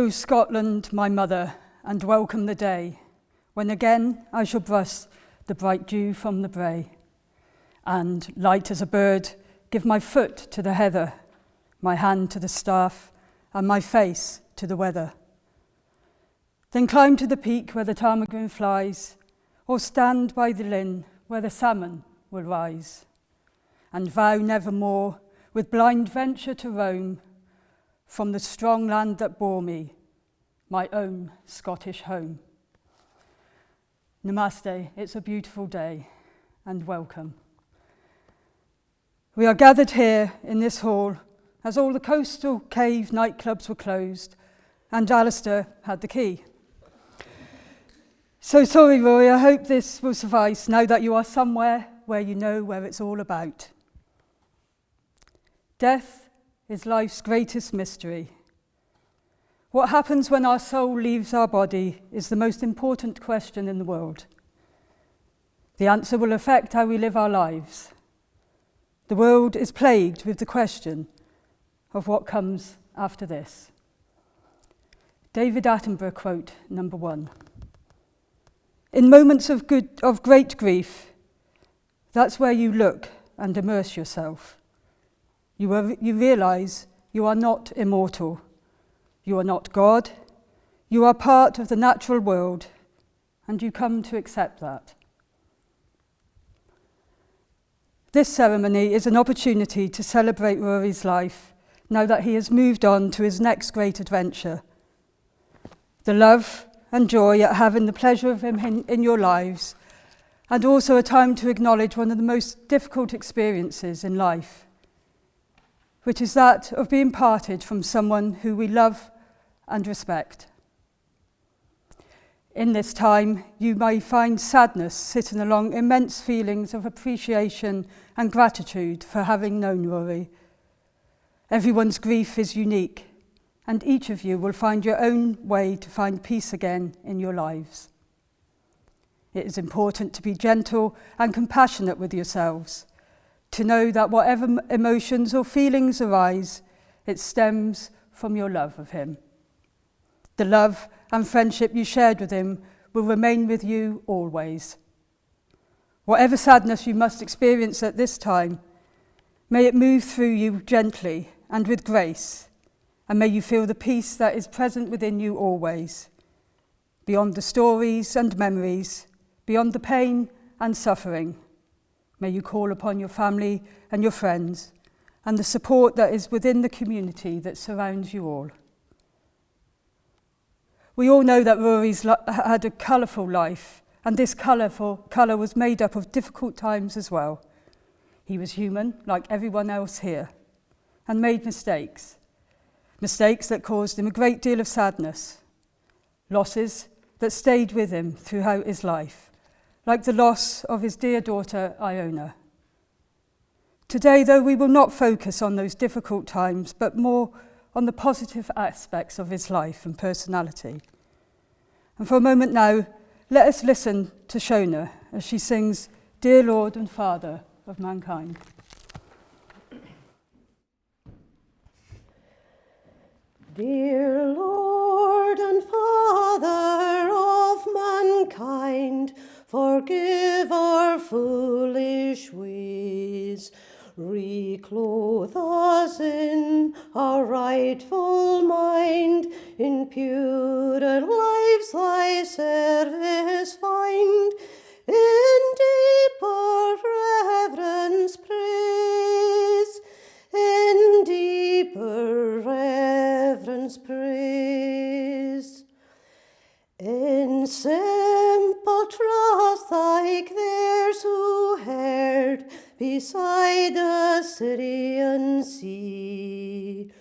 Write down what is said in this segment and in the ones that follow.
O Scotland, my mother, and welcome the day when again I shall brush the bright dew from the brae, and, light as a bird, give my foot to the heather, my hand to the staff, and my face to the weather. Then climb to the peak where the ptarmigan flies, or stand by the linn where the salmon will rise, and vow nevermore with blind venture to roam from the strong land that bore me, my own Scottish home. Namaste, it's a beautiful day, and welcome. We are gathered here in this hall as all the coastal cave nightclubs were closed and Alistair had the key. So sorry, Rory, I hope this will suffice now that you are somewhere where you know where it's all about. Death is life's greatest mystery. What happens when our soul leaves our body is the most important question in the world. The answer will affect how we live our lives. The world is plagued with the question of what comes after this. David Attenborough quote number 1. In moments of great grief, that's where you look and immerse yourself. You realise you are not immortal. You are not God. You are part of the natural world, and you come to accept that. This ceremony is an opportunity to celebrate Rory's life now that he has moved on to his next great adventure. The love and joy at having the pleasure of him in your lives, and also a time to acknowledge one of the most difficult experiences in life, which is that of being parted from someone who we love and respect. In this time, you may find sadness sitting along immense feelings of appreciation and gratitude for having known Rory. Everyone's grief is unique, and each of you will find your own way to find peace again in your lives. It is important to be gentle and compassionate with yourselves, to know that whatever emotions or feelings arise, it stems from your love of him. The love and friendship you shared with him will remain with you always. Whatever sadness you must experience at this time, may it move through you gently and with grace, and may you feel the peace that is present within you always, beyond the stories and memories, beyond the pain and suffering. May you call upon your family and your friends and the support that is within the community that surrounds you all. We all know that Rory's had a colourful life, and this colour was made up of difficult times as well. He was human, like everyone else here, and made mistakes that caused him a great deal of sadness, losses that stayed with him throughout his life, like the loss of his dear daughter, Iona. Today, though, we will not focus on those difficult times, but more on the positive aspects of his life and personality. And for a moment now, let us listen to Shona as she sings, Dear Lord and Father of Mankind. Dear Lord and Father of mankind, forgive our foolish ways. Reclothe us in our rightful mind, in purer lives thy service find, in deeper reverence praise, in deeper reverence praise. In simple trust like theirs who heard beside the Syrian sea,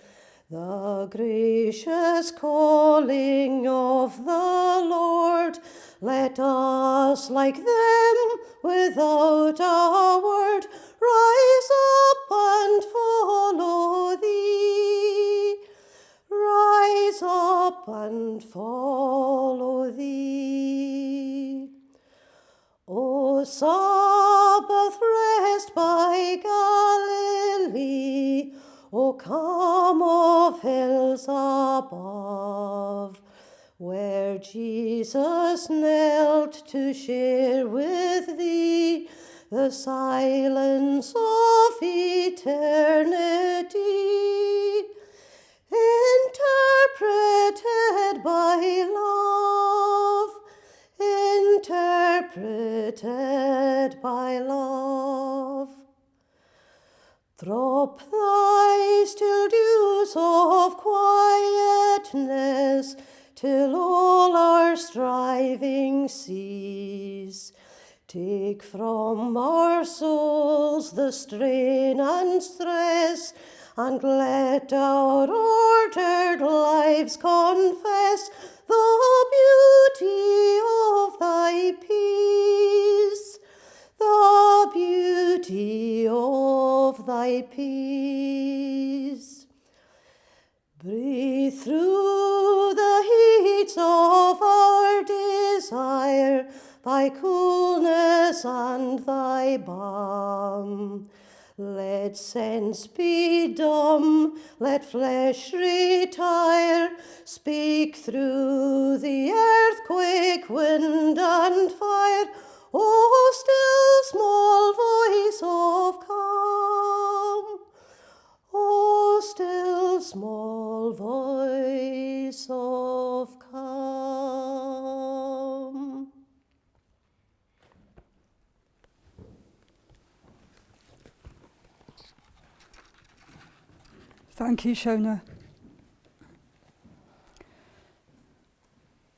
the gracious calling of the Lord, let us like them without a word rise up and follow thee. Rise up and follow thee. O Sabbath rest by Galilee, O calm of hills above, Jesus knelt to share with thee the silence of eternity, interpreted by love, interpreted by love. Drop thy still dews of quietness till all our striving cease. Take from our souls the strain and stress, and let our ordered lives confess the beauty of thy peace, the beauty of thy peace. Breathe through the heats of our desire thy coolness and thy balm. Let sense be dumb, let flesh retire, speak through the earthquake, wind and fire, O still small voice of calm, O still small voice of calm. Thank you, Shona.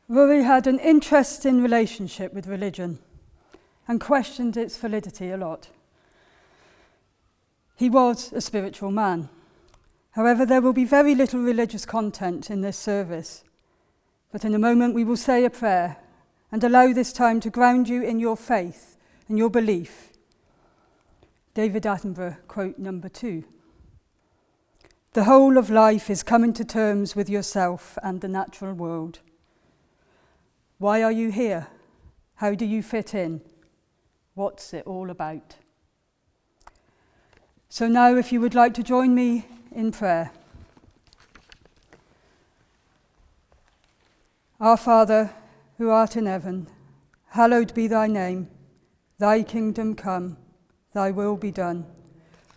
Ruaraidh had an interesting relationship with religion and questioned its validity a lot. He was a spiritual man. However, there will be very little religious content in this service, but in a moment we will say a prayer and allow this time to ground you in your faith and your belief. David Attenborough, quote number 2. The whole of life is coming to terms with yourself and the natural world. Why are you here? How do you fit in? What's it all about? So now, if you would like to join me in prayer. Our Father, who art in heaven, hallowed be thy name. Thy kingdom come, thy will be done,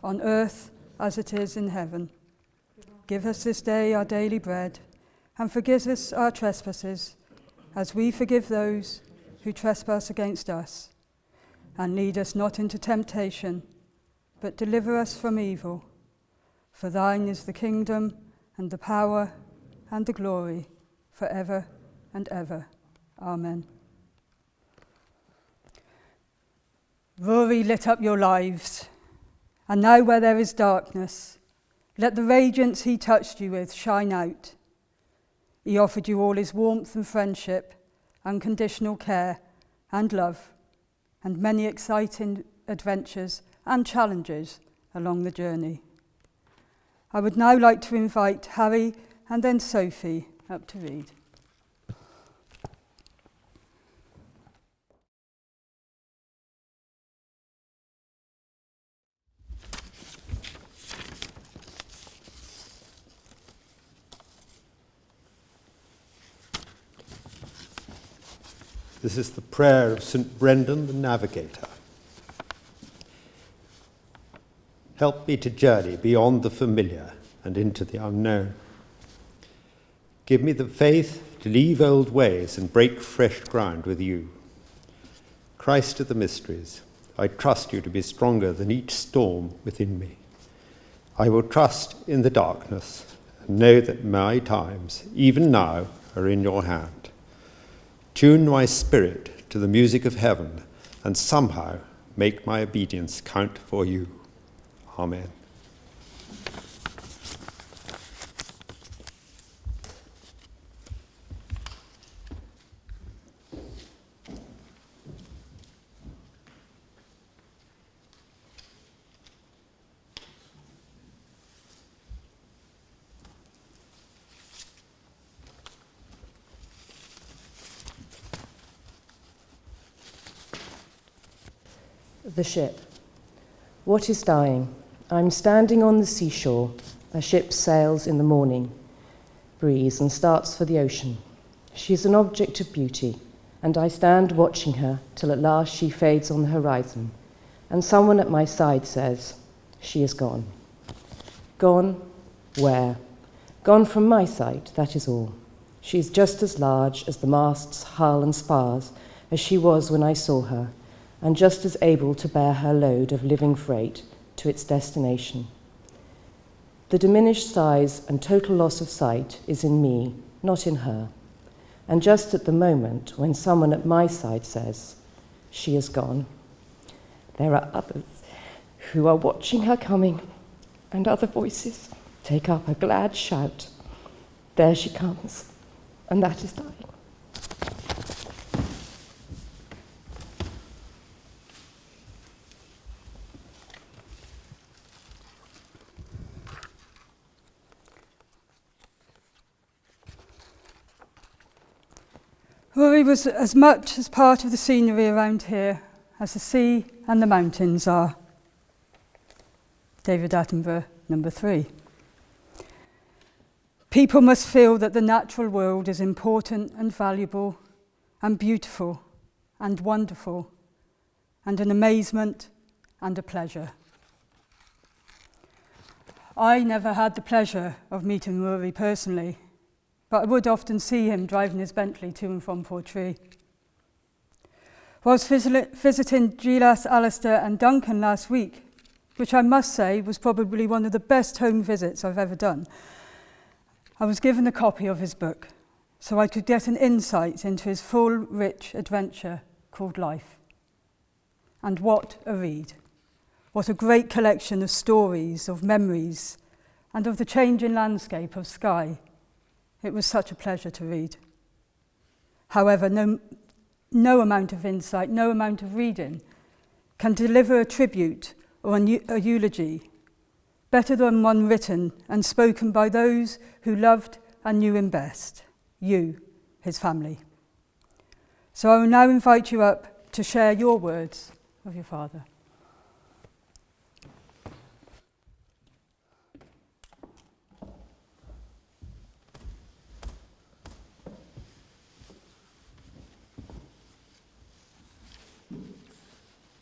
on earth as it is in heaven. Give us this day our daily bread, and forgive us our trespasses, as we forgive those who trespass against us. And lead us not into temptation, but deliver us from evil. For thine is the kingdom, and the power, and the glory, forever and ever. Amen. Ruaraidh lit up your lives, and now where there is darkness, let the radiance he touched you with shine out. He offered you all his warmth and friendship, unconditional care and love, and many exciting adventures and challenges along the journey. I would now like to invite Harry and then Sophie up to read. This is the prayer of St. Brendan the Navigator. Help me to journey beyond the familiar and into the unknown. Give me the faith to leave old ways and break fresh ground with you. Christ of the mysteries, I trust you to be stronger than each storm within me. I will trust in the darkness and know that my times, even now, are in your hand. Tune my spirit to the music of heaven, and somehow make my obedience count for you. Amen. The ship. What is dying? I'm standing on the seashore. A ship sails in the morning. Breeze and starts for the ocean. She is an object of beauty, and I stand watching her till at last she fades on the horizon, and someone at my side says, she is gone. Gone? Where? Gone from my sight, that is all. She is just as large as the masts, hull and spars as she was when I saw her, and just as able to bear her load of living freight to its destination. The diminished size and total loss of sight is in me, not in her. And just at the moment when someone at my side says, she is gone, there are others who are watching her coming, and other voices take up a glad shout. There she comes, and that is dying. Ruaraidh was as much as part of the scenery around here as the sea and the mountains are. David Attenborough, number 3. People must feel that the natural world is important and valuable and beautiful and wonderful and an amazement and a pleasure. I never had the pleasure of meeting Ruaraidh personally, but I would often see him driving his Bentley to and from Portree. Whilst visiting Gilas, Alistair and Duncan last week, which I must say was probably one of the best home visits I've ever done, I was given a copy of his book so I could get an insight into his full, rich adventure called life. And what a read. What a great collection of stories, of memories, and of the changing landscape of Skye. It was such a pleasure to read. However, no amount of insight, no amount of reading can deliver a tribute or a eulogy better than one written and spoken by those who loved and knew him best, you, his family. So I will now invite you up to share your words of your father.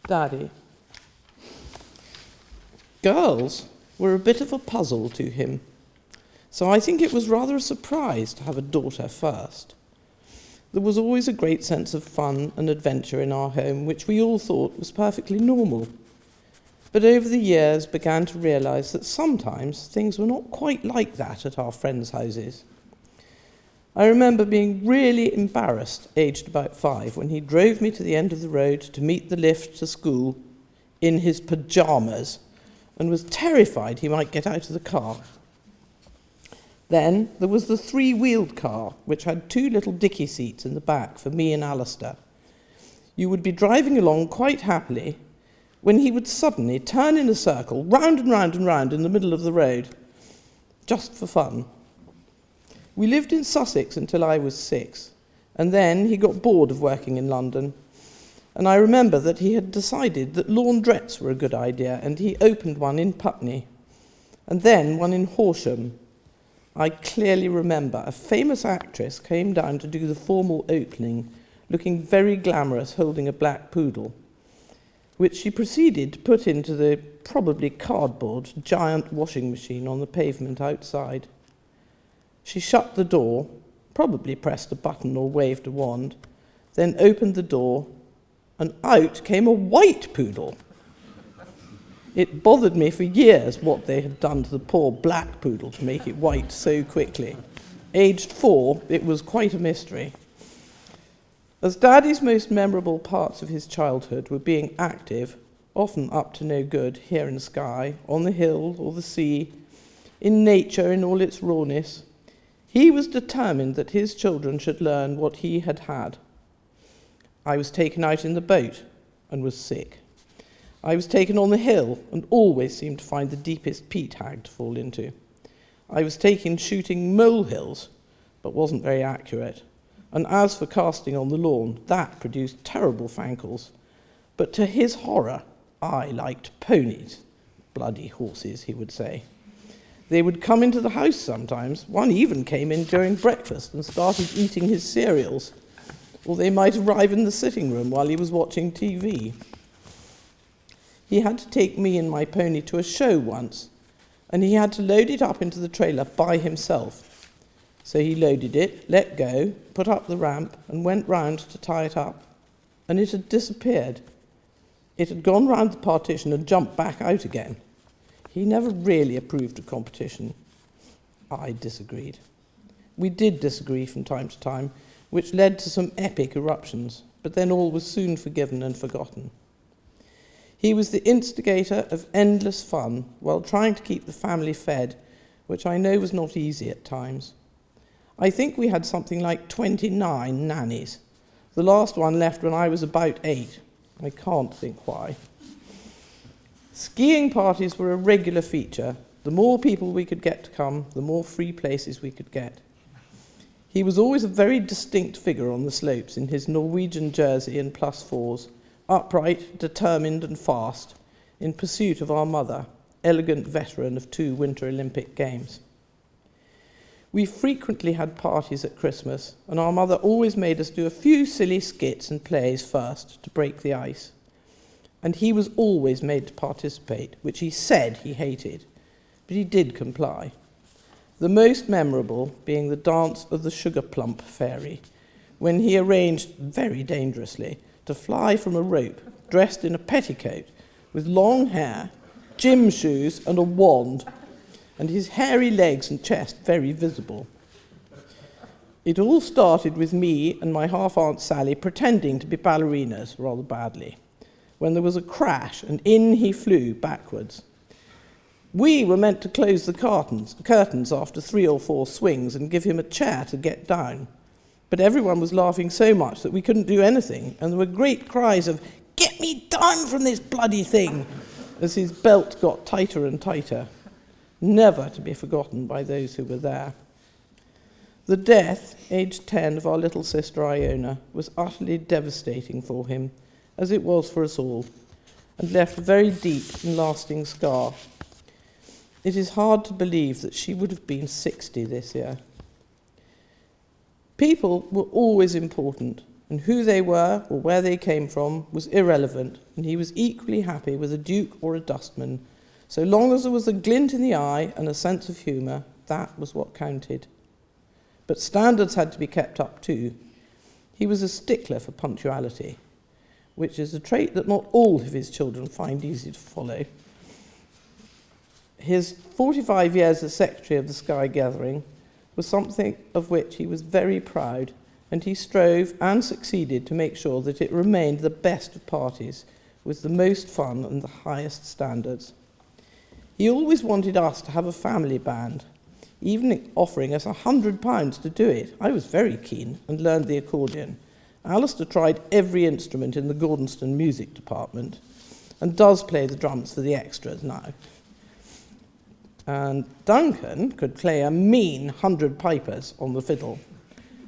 Daddy. Girls were a bit of a puzzle to him, so I think it was rather a surprise to have a daughter first. There was always a great sense of fun and adventure in our home, which we all thought was perfectly normal. But over the years began to realise that sometimes things were not quite like that at our friends' houses. I remember being really embarrassed, aged about 5, when he drove me to the end of the road to meet the lift to school in his pyjamas and was terrified he might get out of the car. Then there was the 3-wheeled car, which had 2 little dicky seats in the back for me and Alistair. You would be driving along quite happily when he would suddenly turn in a circle, round and round and round in the middle of the road, just for fun. We lived in Sussex until I was 6, and then he got bored of working in London. And I remember that he had decided that laundrettes were a good idea, and he opened one in Putney, and then one in Horsham. I clearly remember a famous actress came down to do the formal opening, looking very glamorous, holding a black poodle, which she proceeded to put into the probably cardboard giant washing machine on the pavement outside. She shut the door, probably pressed a button or waved a wand, then opened the door, and out came a white poodle. It bothered me for years what they had done to the poor black poodle to make it white so quickly. Aged 4, it was quite a mystery. As Daddy's most memorable parts of his childhood were being active, often up to no good, here in Skye, on the hill or the sea, in nature in all its rawness, he was determined that his children should learn what he had had. I was taken out in the boat and was sick. I was taken on the hill and always seemed to find the deepest peat hag to fall into. I was taken shooting molehills, but wasn't very accurate. And as for casting on the lawn, that produced terrible fankles. But to his horror, I liked ponies. Bloody horses, he would say. They would come into the house sometimes. One even came in during breakfast and started eating his cereals. Or they might arrive in the sitting room while he was watching TV. He had to take me and my pony to a show once, and he had to load it up into the trailer by himself. So he loaded it, let go, put up the ramp, and went round to tie it up. And it had disappeared. It had gone round the partition and jumped back out again. He never really approved of competition. I disagreed. We did disagree from time to time, which led to some epic eruptions, but then all was soon forgiven and forgotten. He was the instigator of endless fun while trying to keep the family fed, which I know was not easy at times. I think we had something like 29 nannies. The last one left when I was about 8. I can't think why. Skiing parties were a regular feature. The more people we could get to come, the more free places we could get. He was always a very distinct figure on the slopes in his Norwegian jersey and +4s, upright, determined and fast, in pursuit of our mother, elegant veteran of 2 Winter Olympic Games. We frequently had parties at Christmas, and our mother always made us do a few silly skits and plays first to break the ice. And he was always made to participate, which he said he hated, but he did comply. The most memorable being the dance of the sugar plump fairy, when he arranged, very dangerously, to fly from a rope, dressed in a petticoat, with long hair, gym shoes and a wand, and his hairy legs and chest very visible. It all started with me and my half-aunt Sally pretending to be ballerinas rather badly, when there was a crash and in he flew backwards. We were meant to close the curtains after 3 or 4 swings and give him a chair to get down. But everyone was laughing so much that we couldn't do anything, and there were great cries of, "Get me down from this bloody thing," as his belt got tighter and tighter, never to be forgotten by those who were there. The death, aged 10, of our little sister Iona was utterly devastating for him, as it was for us all, and left a very deep and lasting scar. It is hard to believe that she would have been 60 this year. People were always important, and who they were or where they came from was irrelevant, and he was equally happy with a duke or a dustman. So long as there was a glint in the eye and a sense of humour, that was what counted. But standards had to be kept up too. He was a stickler for punctuality, which is a trait that not all of his children find easy to follow. His 45 years as secretary of the Skye gathering was something of which he was very proud, and he strove and succeeded to make sure that it remained the best of parties, with the most fun and the highest standards. He always wanted us to have a family band, even offering us £100 to do it. I was very keen and learned the accordion. Alistair tried every instrument in the Gordonston music department and does play the drums for the extras now. And Duncan could play a mean 100 pipers on the fiddle.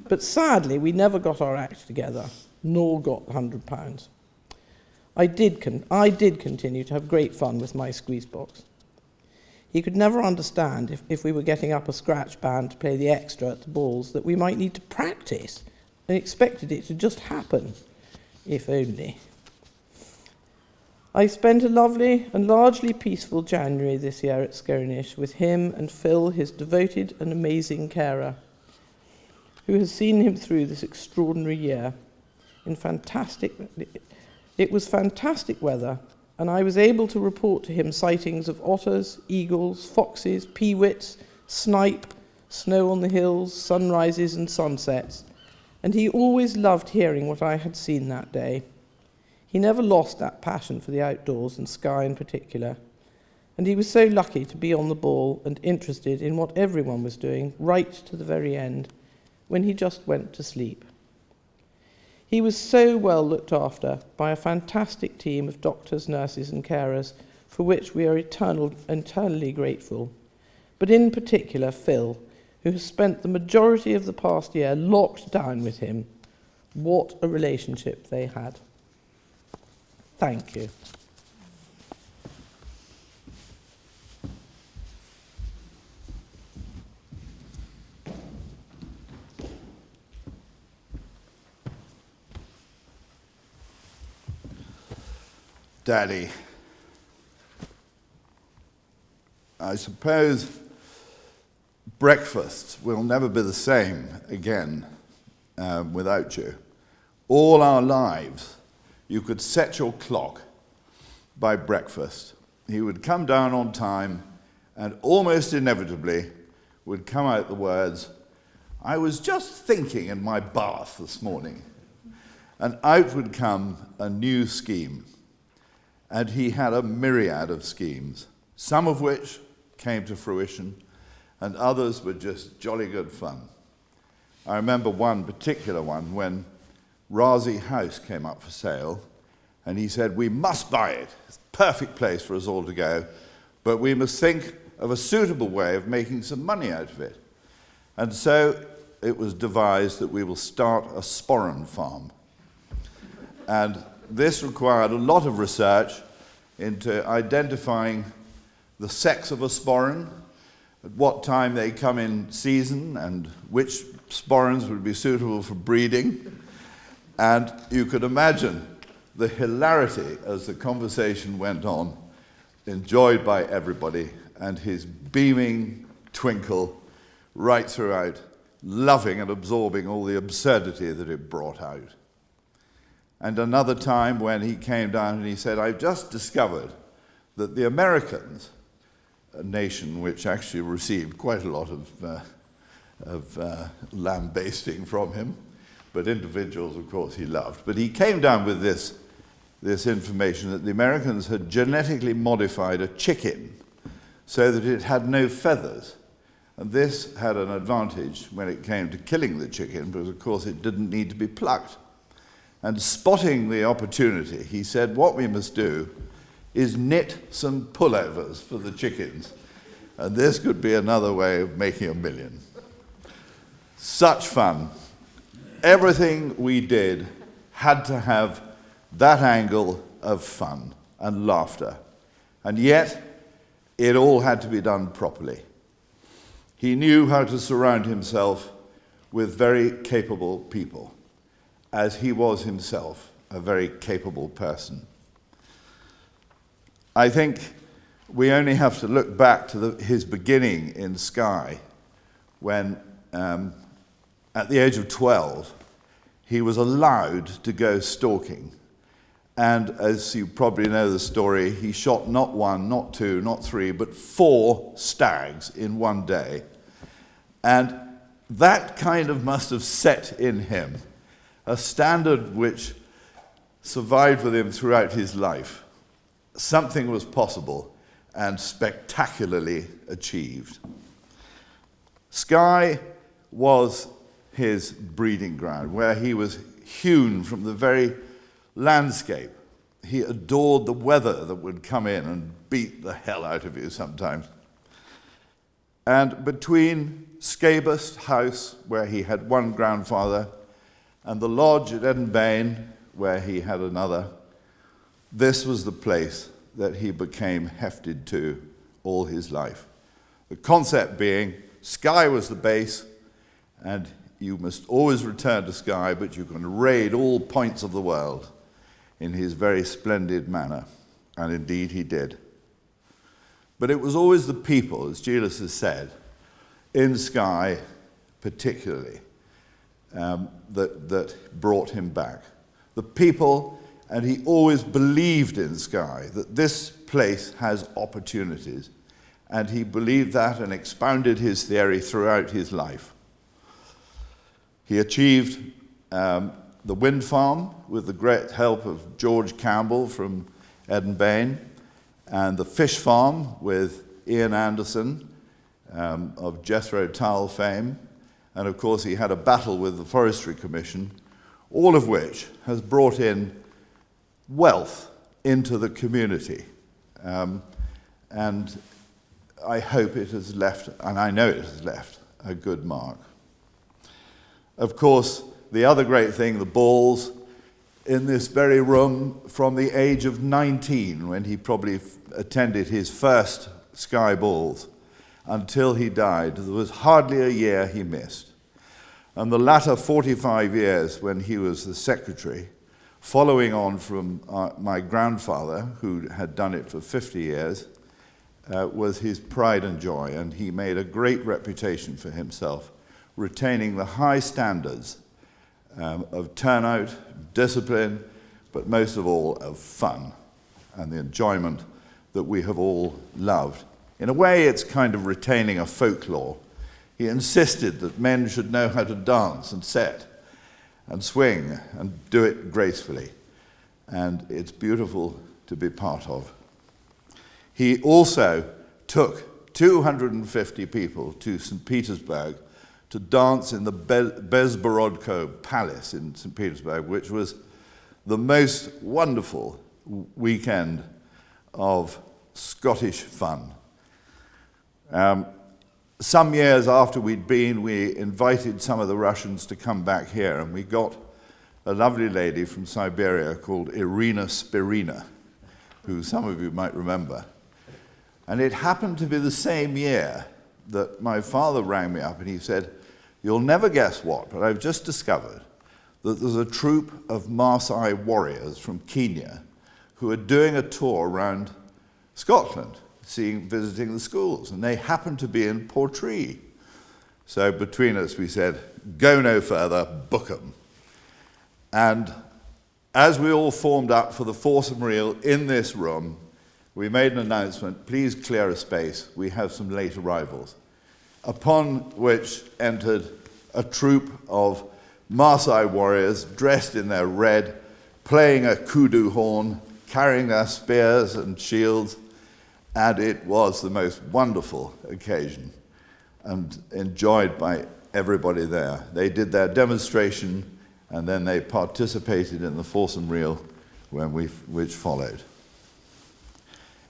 But sadly, we never got our act together, nor got £100. I did continue to have great fun with my squeeze box. He could never understand if we were getting up a scratch band to play the extra at the balls that we might need to practice, and expected it to just happen, if only. I spent a lovely and largely peaceful January this year at Skirnish with him and Phil, his devoted and amazing carer, who has seen him through this extraordinary year. It was fantastic weather, and I was able to report to him sightings of otters, eagles, foxes, peewits, snipe, snow on the hills, sunrises and sunsets, and he always loved hearing what I had seen that day. He never lost that passion for the outdoors and Skye in particular, and he was so lucky to be on the ball and interested in what everyone was doing right to the very end, when he just went to sleep. He was so well looked after by a fantastic team of doctors, nurses and carers, for which we are eternally grateful, but in particular Phil, who has spent the majority of the past year locked down with him. What a relationship they had. Thank you. Daddy, I suppose breakfast will never be the same again without you. All our lives, you could set your clock by breakfast. He would come down on time and almost inevitably would come out the words, "I was just thinking in my bath this morning." And out would come a new scheme. And he had a myriad of schemes, some of which came to fruition, and others were just jolly good fun. I remember one particular one when Razi House came up for sale, and he said, "We must buy it. It's a perfect place for us all to go, but we must think of a suitable way of making some money out of it." And so it was devised that we will start a sporran farm. And this required a lot of research into identifying the sex of a sporran, at what time they come in season, and which sporrans would be suitable for breeding. And you could imagine the hilarity as the conversation went on, enjoyed by everybody, and his beaming twinkle right throughout, loving and absorbing all the absurdity that it brought out. And another time when he came down and he said, "I've just discovered that the Americans," a nation which actually received quite a lot of lambasting from him, but individuals, of course, he loved. But he came down with this information that the Americans had genetically modified a chicken so that it had no feathers. And this had an advantage when it came to killing the chicken, because, of course, it didn't need to be plucked. And spotting the opportunity, he said, "What we must do is knit some pullovers for the chickens. And this could be another way of making $1 million. Such fun. Everything we did had to have that angle of fun and laughter. And yet, it all had to be done properly. He knew how to surround himself with very capable people, as he was himself a very capable person. I think we only have to look back to his beginning in Skye, when at the age of 12, he was allowed to go stalking. And as you probably know the story, he shot not one, not two, not three, but 4 stags in one day. And that kind of must have set in him a standard which survived with him throughout his life. Something was possible and spectacularly achieved. Skye was his breeding ground, where he was hewn from the very landscape. He adored the weather that would come in and beat the hell out of you sometimes. And between Skye House, where he had one grandfather, and the lodge at Edinburgh, where he had another, this was the place that he became hefted to all his life. The concept being, Skye was the base, and you must always return to Skye, but you can raid all points of the world in his very splendid manner. And indeed he did. But it was always the people, as Julius has said, in Skye particularly, that brought him back. The people, and he always believed in Skye, that this place has opportunities. And he believed that and expounded his theory throughout his life. He achieved the wind farm with the great help of George Campbell from Edinburgh, and the fish farm with Ian Anderson of Jethro Tull fame. And of course he had a battle with the Forestry Commission, all of which has brought in wealth into the community. And I hope it has left, and I know it has left, a good mark. Of course, the other great thing, the balls, in this very room from the age of 19, when he probably attended his first Skye balls, until he died. There was hardly a year he missed. And the latter 45 years when he was the secretary, following on from my grandfather, who had done it for 50 years, was his pride and joy, and he made a great reputation for himself, retaining the high standards of turnout, discipline, but most of all of fun and the enjoyment that we have all loved. In a way, it's kind of retaining a folklore. He insisted that men should know how to dance and set and swing and do it gracefully. And it's beautiful to be part of. He also took 250 people to St. Petersburg to dance in the Bezborodko Palace in St. Petersburg, which was the most wonderful weekend of Scottish fun. Some years after we'd been, we invited some of the Russians to come back here, and we got a lovely lady from Siberia called Irina Spirina, who some of you might remember. And it happened to be the same year that my father rang me up and he said, "You'll never guess what, but I've just discovered that there's a troupe of Maasai warriors from Kenya who are doing a tour around Scotland, visiting the schools, and they happen to be in Portree." So between us we said, go no further, book 'em. And as we all formed up for the foursome reel in this room, we made an announcement, please clear a space, we have some late arrivals. Upon which entered a troupe of Maasai warriors dressed in their red, playing a kudu horn, carrying their spears and shields, and it was the most wonderful occasion and enjoyed by everybody there. They did their demonstration and then they participated in the foursome reel which followed.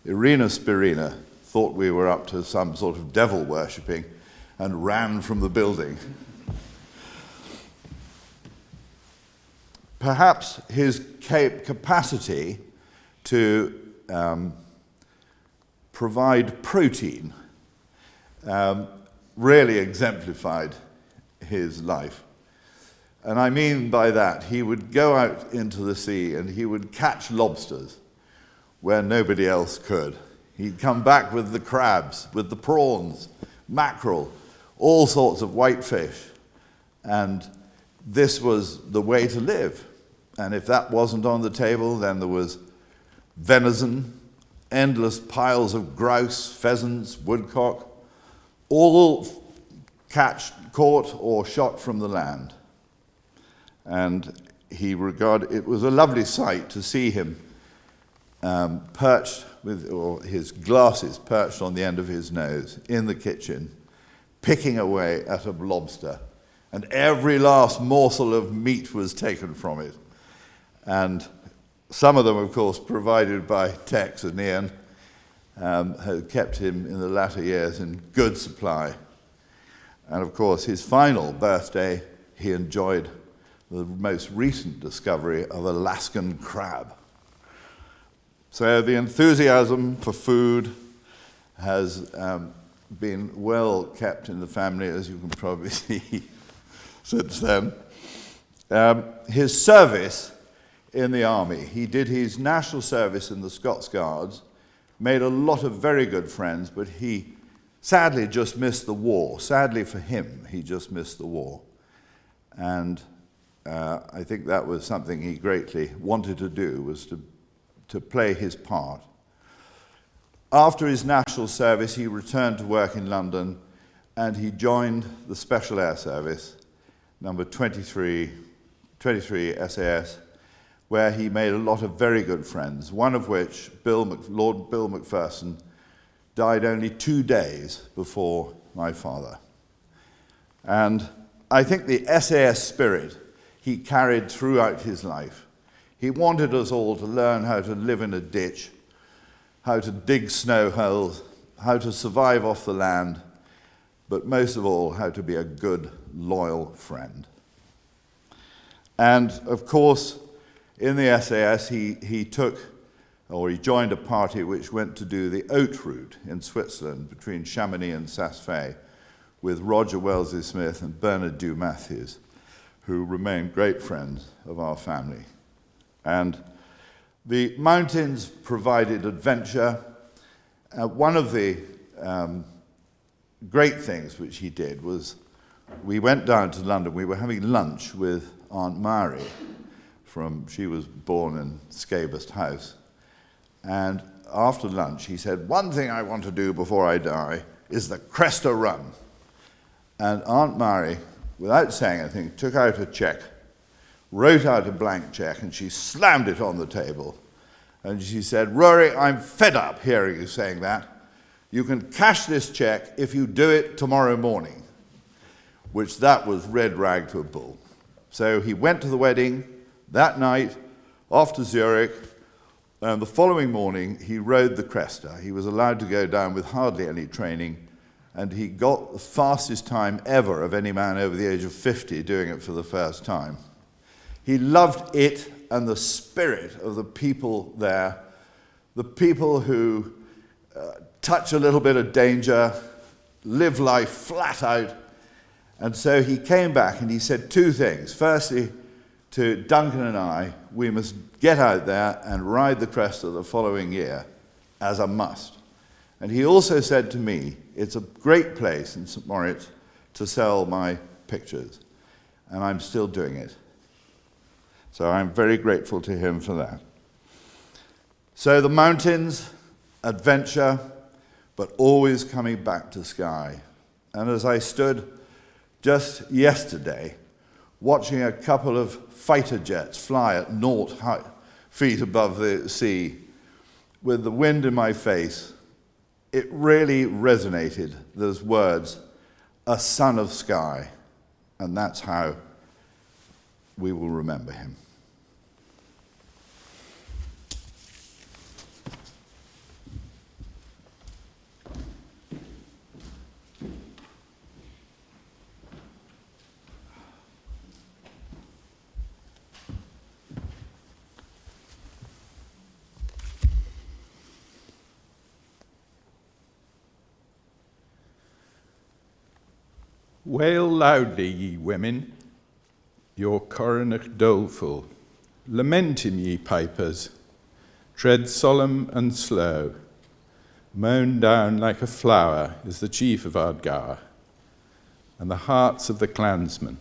Irina Spirina thought we were up to some sort of devil worshipping and ran from the building. Perhaps his capacity to provide protein really exemplified his life. And I mean by that, he would go out into the sea and he would catch lobsters where nobody else could. He'd come back with the crabs, with the prawns, mackerel, all sorts of whitefish. And this was the way to live. And if that wasn't on the table, then there was venison, endless piles of grouse, pheasants, woodcock, all caught or shot from the land. And it was a lovely sight to see him perched or his glasses perched on the end of his nose in the kitchen, picking away at a lobster. And every last morsel of meat was taken from it. And some of them, of course, provided by Tex and Ian, had kept him in the latter years in good supply. And of course, his final birthday, he enjoyed the most recent discovery of Alaskan crab. So the enthusiasm for food has been well kept in the family, as you can probably see since then. His service in the army, he did his national service in the Scots Guards, made a lot of very good friends, but he sadly just missed the war. Sadly for him, he just missed the war. And I think that was something he greatly wanted to do, was to play his part. After his national service, he returned to work in London and he joined the Special Air Service, number 23 SAS, where he made a lot of very good friends, one of which, Lord Bill Macpherson, died only 2 days before my father. And I think the SAS spirit he carried throughout his life. He wanted us all to learn how to live in a ditch, how to dig snow holes, how to survive off the land, but most of all, how to be a good, loyal friend. And of course, in the SAS, he joined a party which went to do the oat route in Switzerland between Chamonix and Saas-Fee with Roger Wellesley Smith and Bernard Dew Matthews, who remained great friends of our family. And the mountains provided adventure. One of the great things which he did was we went down to London. We were having lunch with Aunt Mary. She was born in Skye House. And after lunch, he said, one thing I want to do before I die is the Cresta Run. And Aunt Mary, without saying anything, took out a cheque, wrote out a blank cheque, and she slammed it on the table. And she said, Rory, I'm fed up hearing you saying that. You can cash this cheque if you do it tomorrow morning. Which that was red rag to a bull. So he went to the wedding that night, off to Zurich, and the following morning he rode the Cresta. He was allowed to go down with hardly any training, and he got the fastest time ever of any man over the age of 50 doing it for the first time. He loved it and the spirit of the people there, the people who touch a little bit of danger, live life flat out. And so he came back and he said two things. Firstly, to Duncan and I, we must get out there and ride the Cresta the following year as a must. And he also said to me, it's a great place in St. Moritz to sell my pictures. And I'm still doing it. So I'm very grateful to him for that. So the mountains, adventure, but always coming back to Skye. And as I stood just yesterday, watching a couple of fighter jets fly at 0 feet above the sea, with the wind in my face, it really resonated, those words, a son of Skye. And that's how we will remember him. Wail loudly, ye women, your coronach doleful. Lament him, ye pipers. Tread solemn and slow. Mown down like a flower is the chief of Ardgour, and the hearts of the clansmen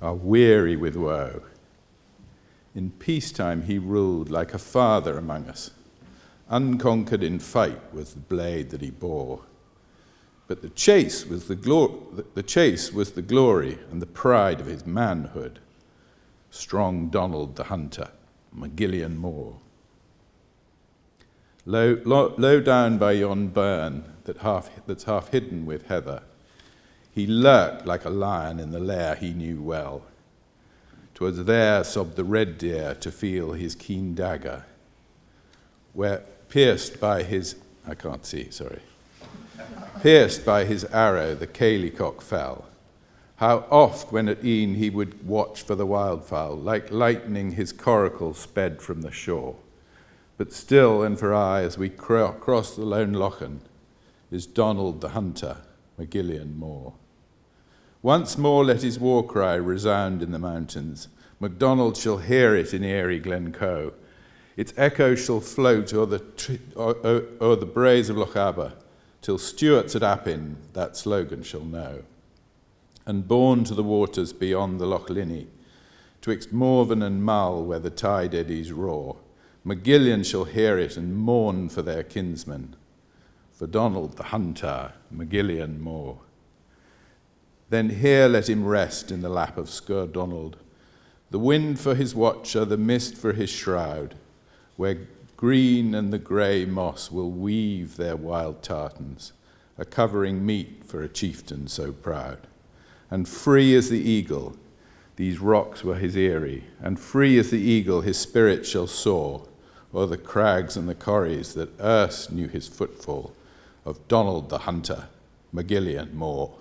are weary with woe. In peacetime he ruled like a father among us. Unconquered in fight was the blade that he bore. But the chase was the glory and the pride of his manhood. Strong Donald the hunter, Magillian Moor. Low down by yon burn that's half hidden with heather, he lurked like a lion in the lair he knew well. 'Twas there sobbed the red deer to feel his keen dagger, where pierced by his arrow the caillecock fell. How oft when at e'en he would watch for the wildfowl, like lightning his coracle sped from the shore. But still and for aye as we cross the lone Lochan is Donald the hunter, Magillian Moor. Once more let his war cry resound in the mountains. MacDonald shall hear it in airy Glencoe. Its echo shall float o'er the braes of Lochaber, till Stuarts at Appin that slogan shall know. And borne to the waters beyond the Loch Linney, twixt Morven and Mull where the tide eddies roar, Magillian shall hear it and mourn for their kinsmen, for Donald the hunter, Magillian Moor. Then here let him rest in the lap of Skur Donald, the wind for his watcher, the mist for his shroud, where green and the grey moss will weave their wild tartans, a covering meet for a chieftain so proud. And free as the eagle, these rocks were his eyrie, and free as the eagle his spirit shall soar o'er the crags and the corries that erst knew his footfall, of Donald the hunter, Magillian Moor.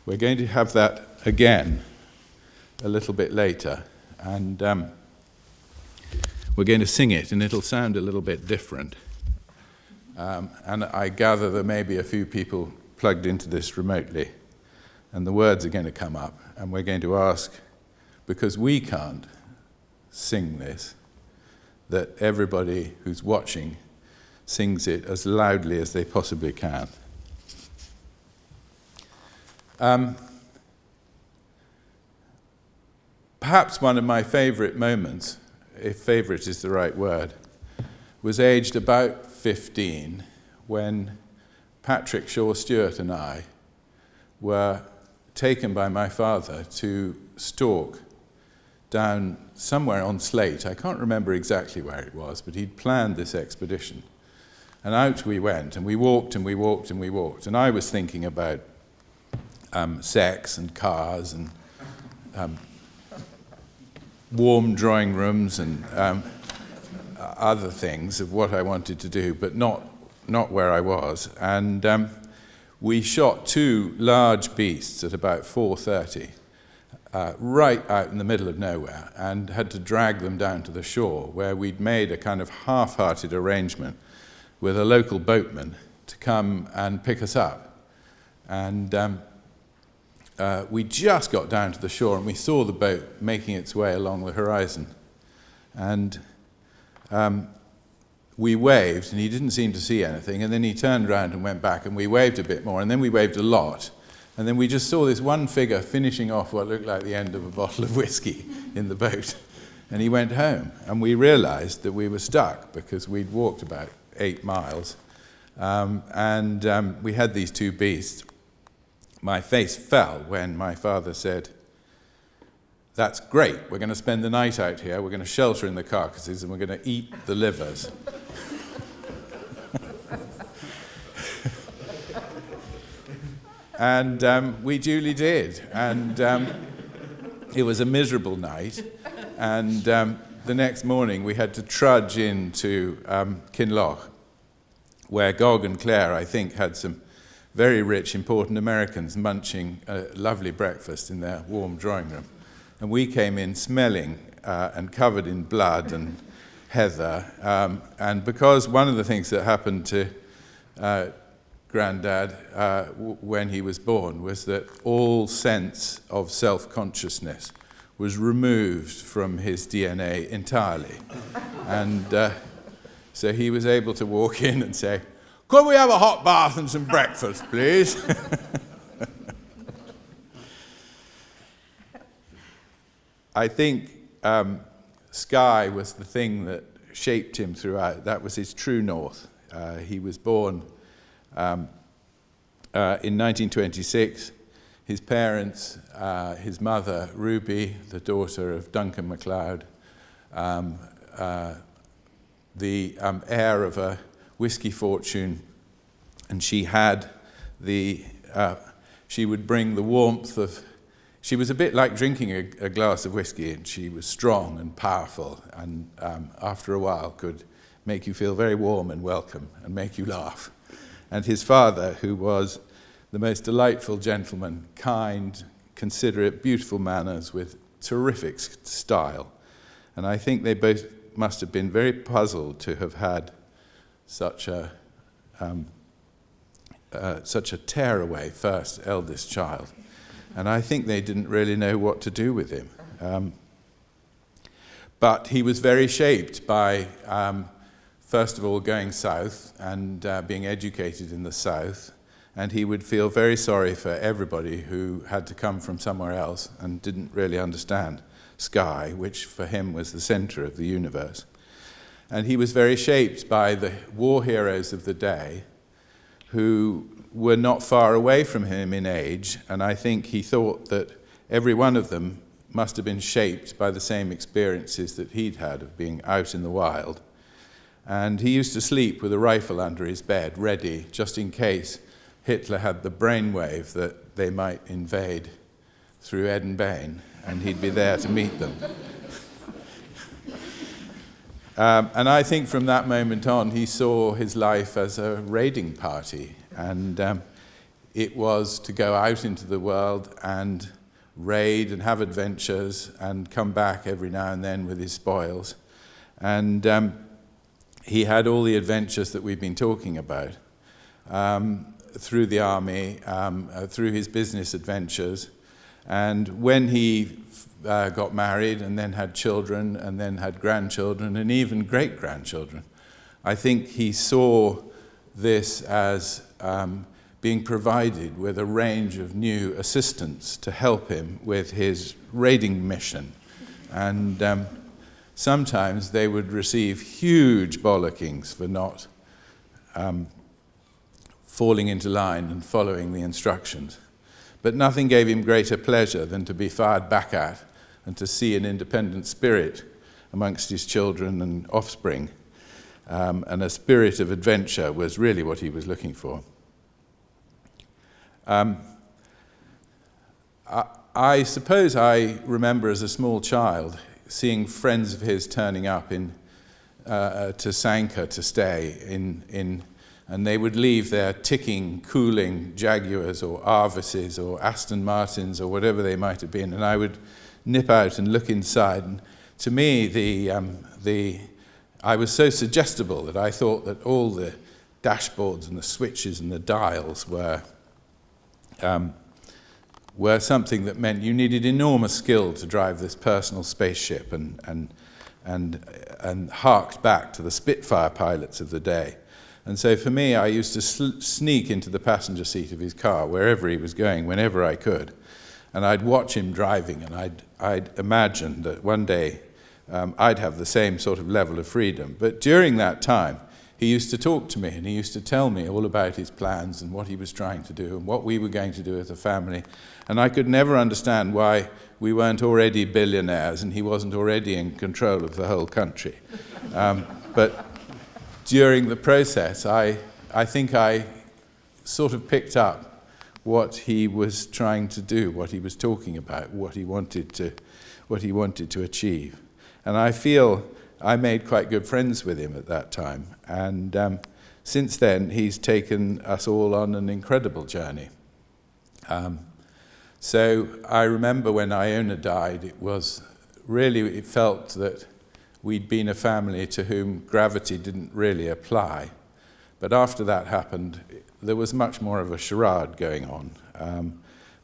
We're going to have that again a little bit later, and we're going to sing it, and it'll sound a little bit different. And I gather there may be a few people plugged into this remotely, and the words are going to come up, and we're going to ask because we can't sing this, that everybody who's watching sings it as loudly as they possibly can. Perhaps one of my favourite moments, if favourite is the right word, was aged about 15 when Patrick Shaw Stewart and I were taken by my father to stalk down somewhere on Slate. I can't remember exactly where it was, but he'd planned this expedition. And out we went, and we walked and we walked and we walked. And I was thinking about sex and cars and warm drawing rooms and other things of what I wanted to do, but not where I was. And we shot 2 large beasts at about 4:30, right out in the middle of nowhere, and had to drag them down to the shore, where we'd made a kind of half-hearted arrangement with a local boatman to come and pick us up. And we just got down to the shore, and we saw the boat making its way along the horizon. And we waved, and he didn't seem to see anything, and then he turned around and went back, and we waved a bit more, and then we waved a lot, and then we just saw this one figure finishing off what looked like the end of a bottle of whiskey in the boat, and he went home, and we realized that we were stuck because we'd walked about 8 miles, and we had these 2 beasts. My face fell when my father said, "That's great, we're going to spend the night out here, we're going to shelter in the carcasses, and we're going to eat the livers." And we duly did, and it was a miserable night, and the next morning we had to trudge into Kinloch, where Gog and Claire, I think, had some very rich, important Americans munching a lovely breakfast in their warm drawing room. And we came in smelling and covered in blood and heather. And because one of the things that happened to Grandad when he was born was that all sense of self-consciousness was removed from his DNA entirely. And so he was able to walk in and say, "Could we have a hot bath and some breakfast, please?" I think Skye was the thing that shaped him throughout. That was his true north. He was born in 1926. His parents, his mother, Ruby, the daughter of Duncan MacLeod, the heir of a whiskey fortune, and she had she would bring the warmth of, she was a bit like drinking a glass of whiskey, and she was strong and powerful, and after a while could make you feel very warm and welcome and make you laugh. And his father, who was the most delightful gentleman, kind, considerate, beautiful manners with terrific style. And I think they both must have been very puzzled to have had such a tearaway first eldest child. And I think they didn't really know what to do with him. But he was very shaped by, first of all, going south and being educated in the south. And he would feel very sorry for everybody who had to come from somewhere else and didn't really understand Skye, which for him was the center of the universe. And he was very shaped by the war heroes of the day who were not far away from him in age, and I think he thought that every one of them must have been shaped by the same experiences that he'd had of being out in the wild. And he used to sleep with a rifle under his bed, ready, just in case Hitler had the brainwave that they might invade through Eden Bain, and he'd be there to meet them. And I think from that moment on, he saw his life as a raiding party, and it was to go out into the world and raid and have adventures and come back every now and then with his spoils. And he had all the adventures that we've been talking about through the army, through his business adventures. And when he got married and then had children and then had grandchildren and even great-grandchildren, I think he saw this as being provided with a range of new assistants to help him with his raiding mission. And sometimes they would receive huge bollockings for not falling into line and following the instructions. But nothing gave him greater pleasure than to be fired back at and to see an independent spirit amongst his children and offspring. And a spirit of adventure was really what he was looking for. I suppose I remember as a small child seeing friends of his turning up to Sanka to stay and they would leave their ticking, cooling Jaguars or Arvises or Aston Martins or whatever they might have been, and I would nip out and look inside. And to me, I was so suggestible that I thought that all the dashboards and the switches and the dials were something that meant you needed enormous skill to drive this personal spaceship, and harked back to the Spitfire pilots of the day. And so for me, I used to sneak into the passenger seat of his car wherever he was going, whenever I could, and I'd watch him driving, and I'd imagine that one day I'd have the same sort of level of freedom. But during that time, he used to talk to me, and he used to tell me all about his plans and what he was trying to do and what we were going to do as a family. And I could never understand why we weren't already billionaires and he wasn't already in control of the whole country. But during the process, I think I sort of picked up what he was trying to do, what he was talking about, what he wanted to achieve. And I feel I made quite good friends with him at that time. And since then, he's taken us all on an incredible journey. So I remember when Iona died, it felt that we'd been a family to whom gravity didn't really apply. But after that happened, there was much more of a charade going on.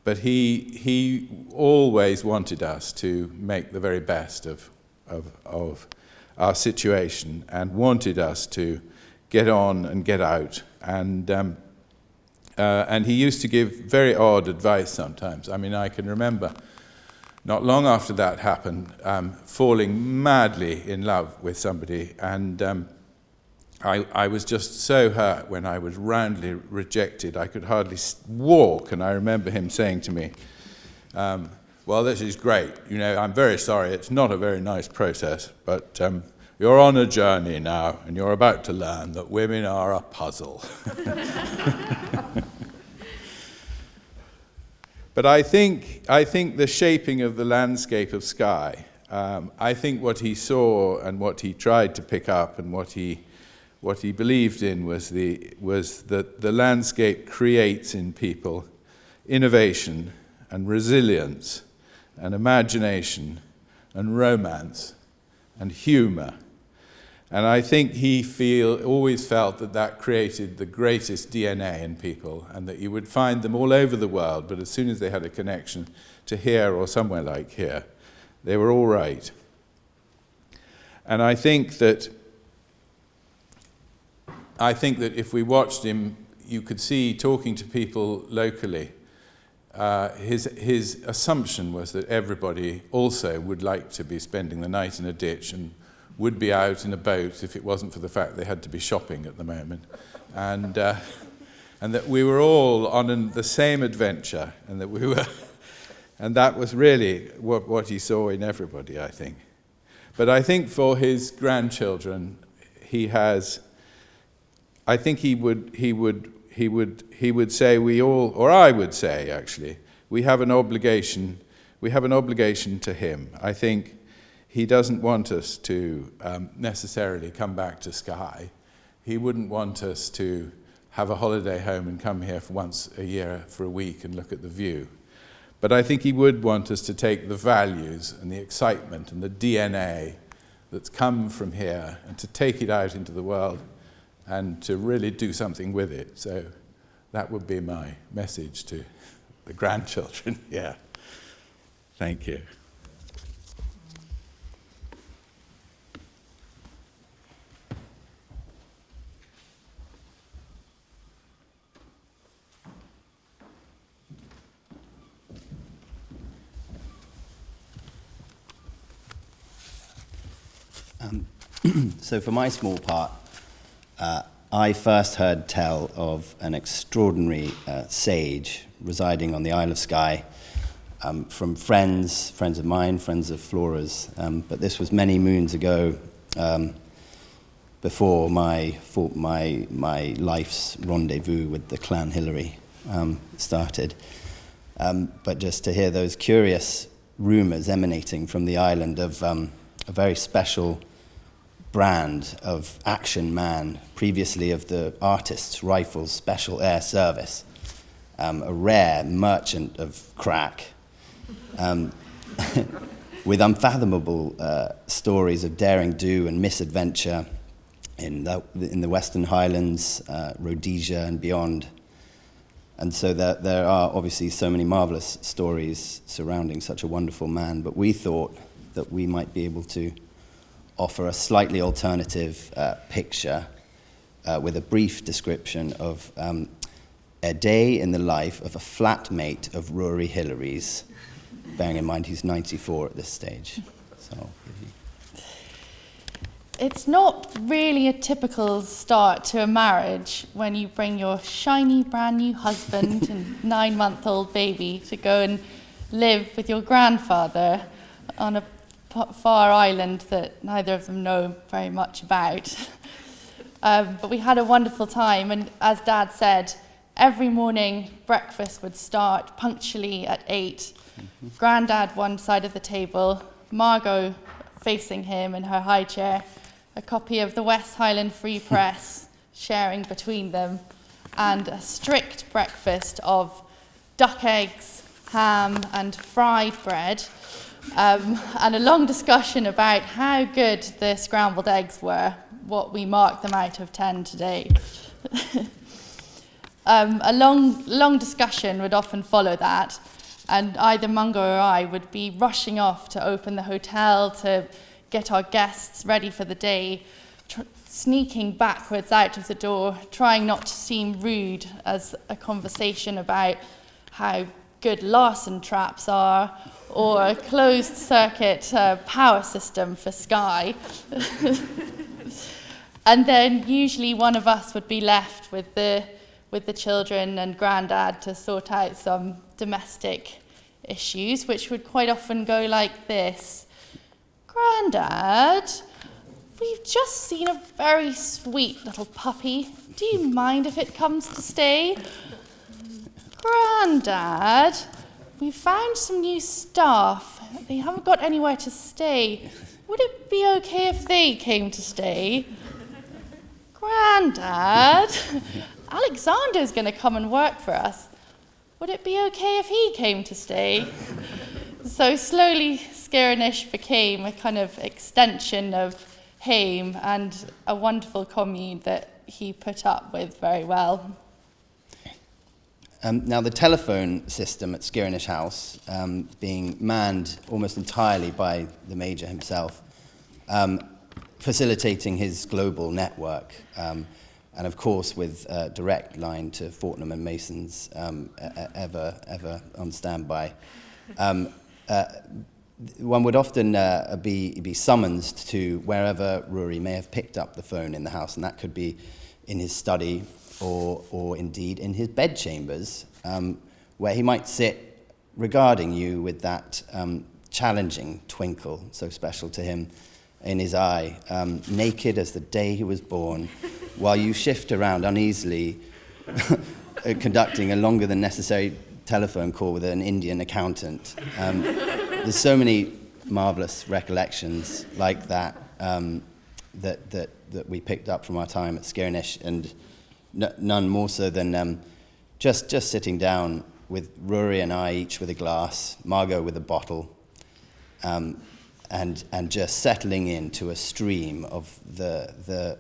But he always wanted us to make the very best of our situation and wanted us to get on and get out. And he used to give very odd advice sometimes. I mean, I can remember not long after that happened, falling madly in love with somebody, and I was just so hurt when I was roundly rejected. I could hardly walk, and I remember him saying to me, well, this is great. You know, I'm very sorry. It's not a very nice process, but you're on a journey now, and you're about to learn that women are a puzzle. But I think the shaping of the landscape of Skye, I think what he saw and what he tried to pick up and what he believed in was that the landscape creates in people innovation and resilience and imagination and romance and humor. And I think he always felt that created the greatest DNA in people, and that you would find them all over the world, but as soon as they had a connection to here or somewhere like here, they were all right. And I think that if we watched him, you could see, talking to people locally, his assumption was that everybody also would like to be spending the night in a ditch and would be out in a boat if it wasn't for the fact they had to be shopping at the moment. And that we were all on the same adventure, and that was really what he saw in everybody, I think. But I think for his grandchildren, I think he would say we all, or I would say actually, we have an obligation to him. I think he doesn't want us to necessarily come back to Skye. He wouldn't want us to have a holiday home and come here for once a year for a week and look at the view. But I think he would want us to take the values and the excitement and the DNA that's come from here and to take it out into the world and to really do something with it. So that would be my message to the grandchildren, yeah. Thank you. So for my small part, I first heard tell of an extraordinary sage residing on the Isle of Skye from friends of mine, friends of Flora's, but this was many moons ago, before my life's rendezvous with the clan Hilleary started. But just to hear those curious rumours emanating from the island of a very special brand of action man, previously of the Artists' Rifles Special Air Service, a rare merchant of crack, with unfathomable stories of daring do and misadventure in the Western Highlands, Rhodesia and beyond. And so there are obviously so many marvellous stories surrounding such a wonderful man, but we thought that we might be able to offer a slightly alternative picture with a brief description of a day in the life of a flatmate of Ruaraidh Hillary's, bearing in mind he's 94 at this stage. So, it's not really a typical start to a marriage when you bring your shiny brand new husband and 9-month-old baby to go and live with your grandfather on a far island that neither of them know very much about. But we had a wonderful time, and as Dad said, every morning breakfast would start punctually at 8. Mm-hmm. Grandad one side of the table, Margot facing him in her high chair, a copy of the West Highland Free Press sharing between them, and a strict breakfast of duck eggs, ham and fried bread, and a long discussion about how good the scrambled eggs were, what we marked them out of 10 today. A long discussion would often follow that, and either Mungo or I would be rushing off to open the hotel to get our guests ready for the day, sneaking backwards out of the door, trying not to seem rude as a conversation about how good larcen traps are, or a closed circuit power system for Skye. And then usually one of us would be left with the children and Grandad to sort out some domestic issues, which would quite often go like this. Grandad, we've just seen a very sweet little puppy. Do you mind if it comes to stay? Grandad, we found some new staff. They haven't got anywhere to stay. Would it be okay if they came to stay? Grandad, Alexander's going to come and work for us. Would it be okay if he came to stay? So slowly, Skirnish became a kind of extension of Haim and a wonderful commune that he put up with very well. Now, the telephone system at Skirnish House, being manned almost entirely by the Major himself, facilitating his global network, and of course with a direct line to Fortnum and Mason's, ever on standby. One would often be summoned to wherever Ruaraidh may have picked up the phone in the house, and that could be in his study or indeed in his bedchambers, where he might sit regarding you with that challenging twinkle so special to him in his eye, naked as the day he was born, while you shift around uneasily, conducting a longer than necessary telephone call with an Indian accountant. There's so many marvellous recollections like that, that we picked up from our time at Skirnish, and none more so than just sitting down with Ruaraidh and I, each with a glass, Margot with a bottle, and just settling into a stream of the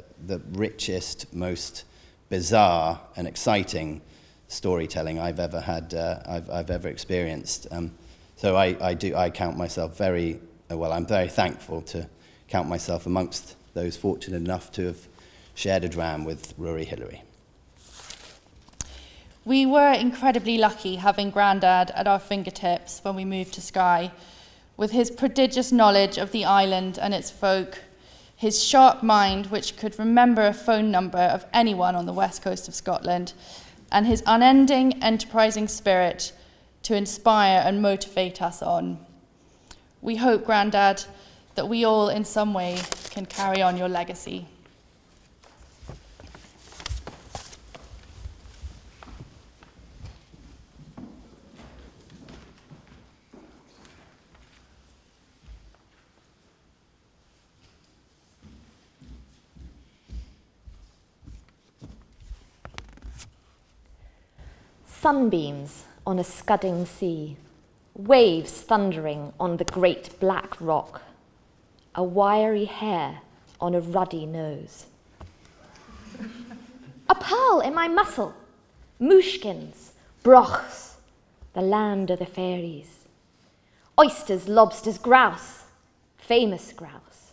richest, most bizarre and exciting storytelling I've ever had, I've ever experienced. So I count myself I'm very thankful to count myself amongst those fortunate enough to have shared a dram with Ruaraidh Hilleary. We were incredibly lucky having Grandad at our fingertips when we moved to Skye. With his prodigious knowledge of the island and its folk, his sharp mind which could remember a phone number of anyone on the west coast of Scotland, and his unending, enterprising spirit to inspire and motivate us on. We hope, Grandad, that we all in some way can carry on your legacy. Sunbeams on a scudding sea, waves thundering on the great black rock, a wiry hair on a ruddy nose. A pearl in my muscle, mooshkins, brochs, the land of the fairies. Oysters, lobsters, grouse, famous grouse.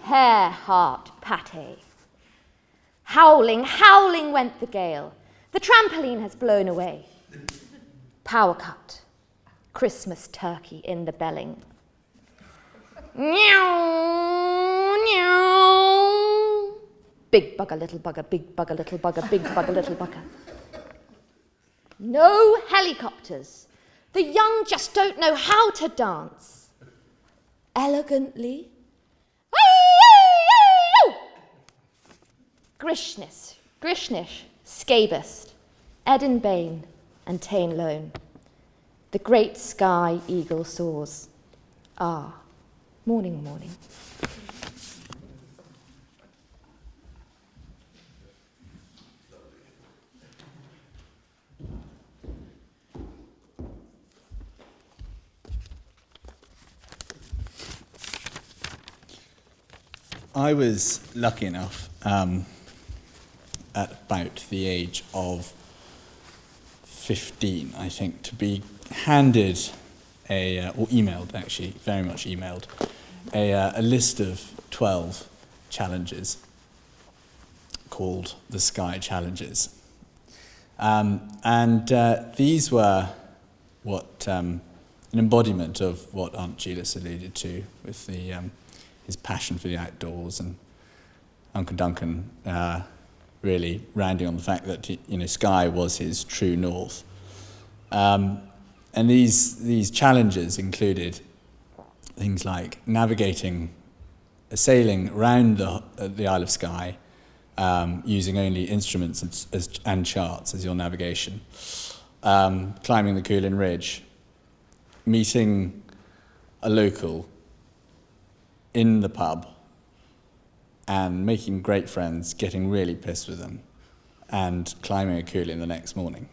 Hare, heart, pate. Howling, howling went the gale. The trampoline has blown away. Power cut. Christmas turkey in the belling. Meow, meow. Big bugger, little bugger, big bugger, little bugger, big bugger, little bugger. No helicopters. The young just don't know how to dance. Elegantly. Grishnish, Scabist, Eden Bain, and Tain Lone. The great sky eagle soars. Ah, morning, morning. I was lucky enough at about the age of 15, I think, to be handed or emailed actually, very much emailed, a list of 12 challenges called the Skye Challenges. These were an embodiment of what Aunt Julius alluded to with his passion for the outdoors, and Uncle Duncan really rounding on the fact that Skye was his true north. And these challenges included things like sailing around the Isle of Skye, using only instruments and charts as your navigation, climbing the Coolin Ridge, meeting a local in the pub and making great friends, getting really pissed with them, and climbing a Coolin the next morning.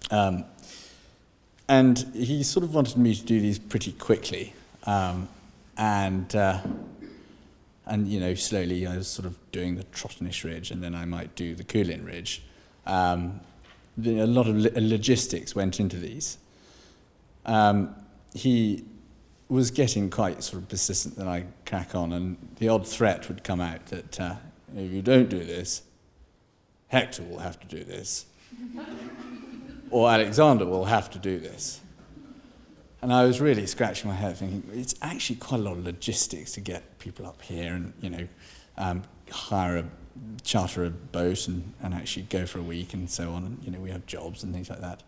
And he sort of wanted me to do these pretty quickly. And slowly I was sort of doing the Trottenish Ridge, and then I might do the Coolin Ridge. A lot of logistics went into these. He was getting quite sort of persistent that I crack on, and the odd threat would come out that if you don't do this, Hector will have to do this, or Alexander will have to do this. And I was really scratching my head thinking, it's actually quite a lot of logistics to get people up here and, charter a boat and actually go for a week and so on. And, we have jobs and things like that.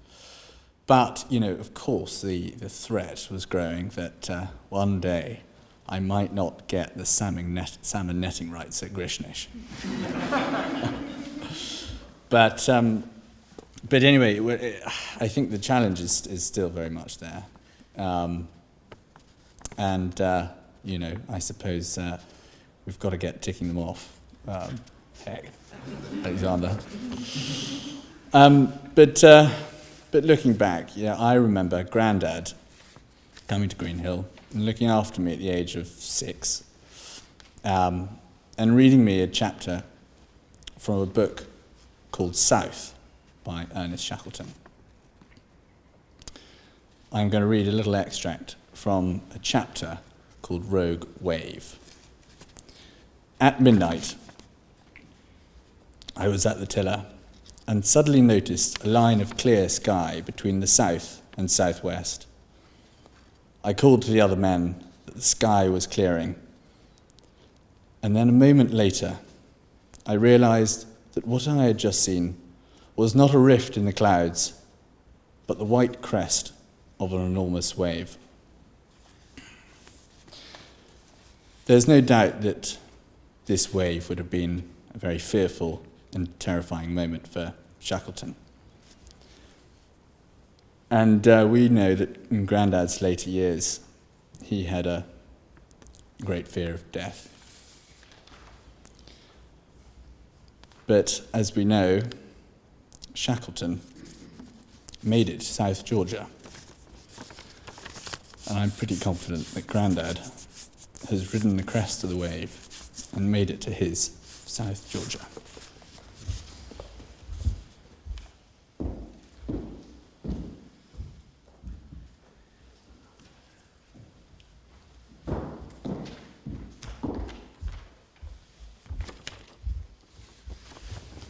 But, of course, the threat was growing that one day I might not get the salmon netting rights at Grishnish. But anyway, I think the challenge is still very much there. I suppose we've got to get ticking them off. Heck, Alexander. But looking back, I remember Grandad coming to Greenhill and looking after me at the age of 6, and reading me a chapter from a book called South by Ernest Shackleton. I'm going to read a little extract from a chapter called Rogue Wave. At midnight, I was at the tiller and suddenly noticed a line of clear sky between the south and southwest. I called to the other men that the sky was clearing, and then a moment later, I realized that what I had just seen was not a rift in the clouds, but the white crest of an enormous wave. There's no doubt that this wave would have been a very fearful and terrifying moment for Shackleton. And we know that in Grandad's later years, he had a great fear of death. But as we know, Shackleton made it to South Georgia. And I'm pretty confident that Grandad has ridden the crest of the wave and made it to his South Georgia.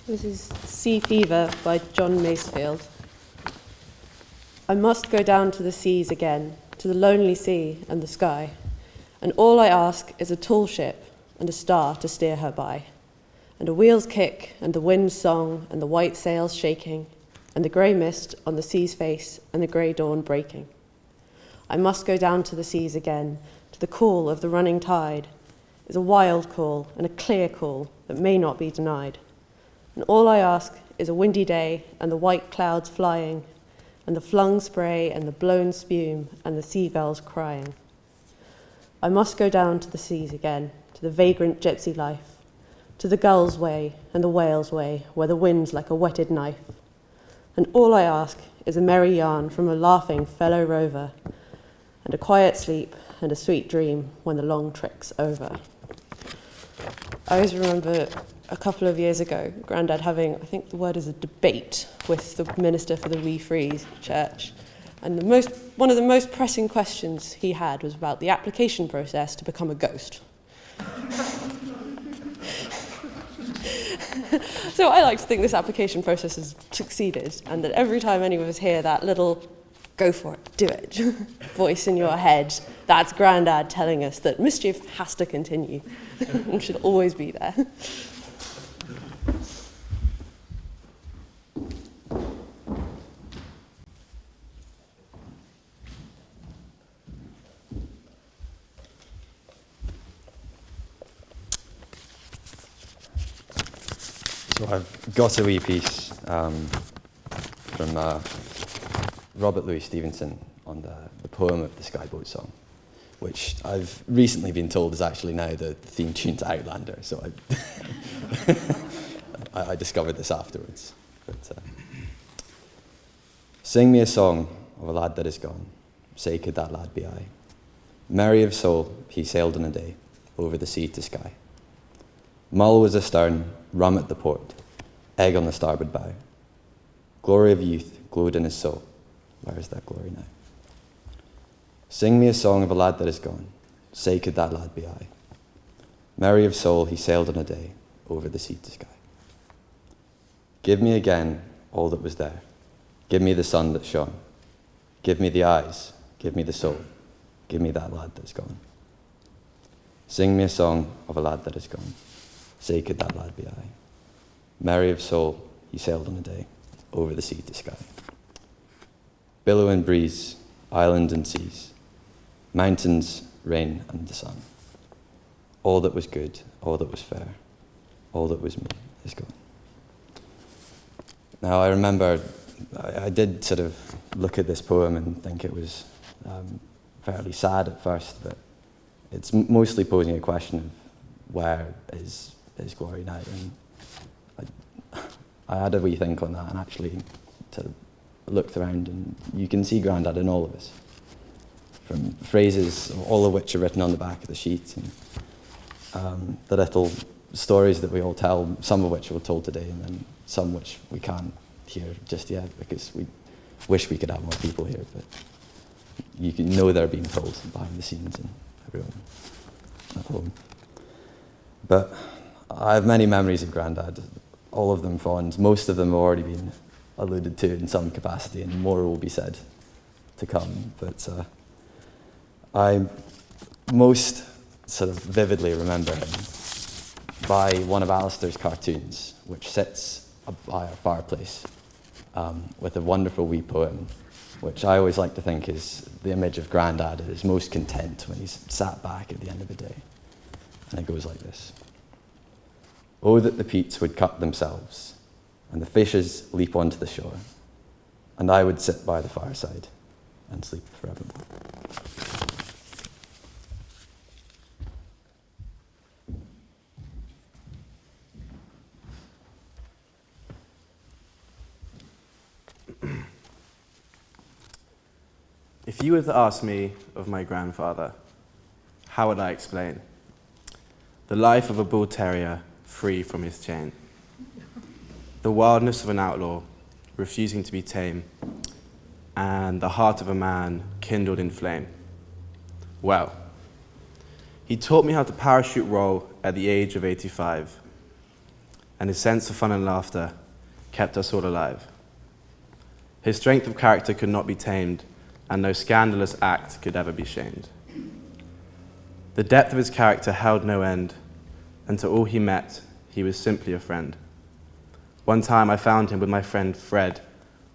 This is Sea Fever by John Masefield. I must go down to the seas again, to the lonely sea and the sky, and all I ask is a tall ship and a star to steer her by, and a wheel's kick and the wind's song and the white sails shaking, and the grey mist on the sea's face and the grey dawn breaking. I must go down to the seas again, to the call of the running tide, is a wild call and a clear call that may not be denied. And all I ask is a windy day and the white clouds flying, and the flung spray and the blown spume and the seagulls crying. I must go down to the seas again, to the vagrant gypsy life, to the gull's way and the whale's way, where the wind's like a whetted knife. And all I ask is a merry yarn from a laughing fellow rover, and a quiet sleep and a sweet dream when the long trick's over. I always remember a couple of years ago, Grandad having, I think the word is a debate with the minister for the Wee Free Church. And one of the most pressing questions he had was about the application process to become a ghost. So I like to think this application process has succeeded, and that every time any of us hear that little go for it, do it voice in your head, that's Grandad telling us that mischief has to continue and should always be there. So I've got a wee piece from Robert Louis Stevenson on the poem of the Skye Boat Song, which I've recently been told is actually now the theme tune to Outlander, so I discovered this afterwards. But, sing me a song of a lad that is gone, say could that lad be I. Merry of soul, he sailed in a day, over the sea to Skye. Mull was astern, rum at the port, egg on the starboard bow. Glory of youth glowed in his soul. Where is that glory now? Sing me a song of a lad that is gone. Say could that lad be I. Merry of soul, he sailed in a day, over the sea to Skye. Give me again all that was there. Give me the sun that shone. Give me the eyes. Give me the soul. Give me that lad that's gone. Sing me a song of a lad that is gone. Say could that lad be I. Merry of soul, he sailed on a day, over the sea to Skye. Billow and breeze, island and seas, mountains, rain and the sun. All that was good, all that was fair, all that was me is gone. Now I remember I did sort of look at this poem and think it was fairly sad at first, but it's mostly posing a question of where is glory now? And I had a wee think on that and actually sort of looked around, and you can see Grandad in all of us, from phrases, all of which are written on the back of the sheet, and the little stories that we all tell, some of which were told today, and then some which we can't hear just yet because we wish we could have more people here. But you can know they're being told behind the scenes and everyone at home. But I have many memories of Grandad, all of them fond. Most of them have already been alluded to in some capacity, and more will be said to come. But I most sort of vividly remember him by one of Alistair's cartoons, which sits by our fireplace with a wonderful wee poem, which I always like to think is the image of Grandad at his most content when he's sat back at the end of the day. And it goes like this. Oh, that the peats would cut themselves, and the fishes leap onto the shore, and I would sit by the fireside and sleep forevermore. If you were to ask me of my grandfather, how would I explain? The life of a bull terrier free from his chain. The wildness of an outlaw, refusing to be tame, and the heart of a man kindled in flame. Well, he taught me how to parachute roll at the age of 85, and his sense of fun and laughter kept us all alive. His strength of character could not be tamed, and no scandalous act could ever be shamed. The depth of his character held no end, and to all he met, he was simply a friend. One time I found him with my friend Fred,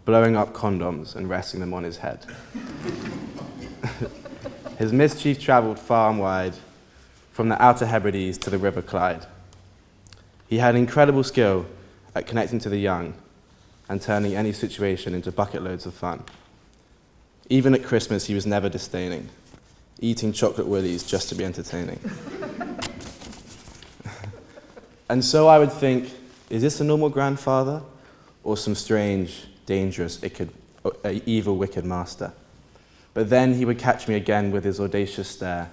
blowing up condoms and resting them on his head. His mischief travelled far and wide, from the Outer Hebrides to the River Clyde. He had incredible skill at connecting to the young and turning any situation into bucket loads of fun. Even at Christmas, he was never disdaining, eating chocolate willies just to be entertaining. And so I would think, is this a normal grandfather or some strange, dangerous, evil, wicked master? But then he would catch me again with his audacious stare,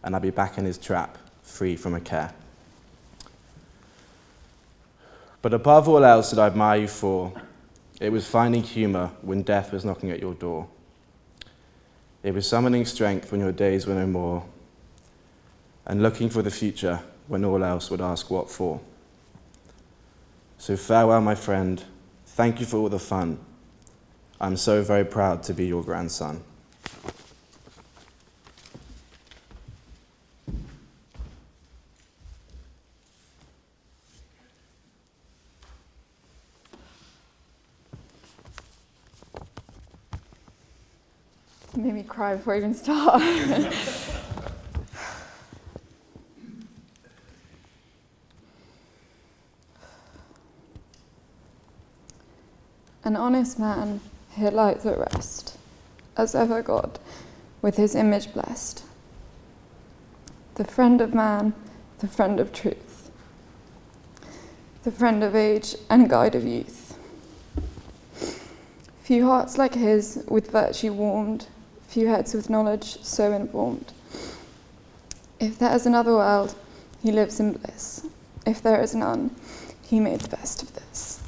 and I'd be back in his trap, free from a care. But above all else that I admire you for, it was finding humour when death was knocking at your door. It was summoning strength when your days were no more, and looking for the future when all else would ask what for. So farewell, my friend. Thank you for all the fun. I'm so very proud to be your grandson. Made me cry before I even start. An honest man, here lies at rest, as ever God, with his image blessed. The friend of man, the friend of truth, the friend of age and guide of youth. Few hearts like his with virtue warmed, few heads with knowledge so informed. If there is another world, he lives in bliss. If there is none, he made the best of this.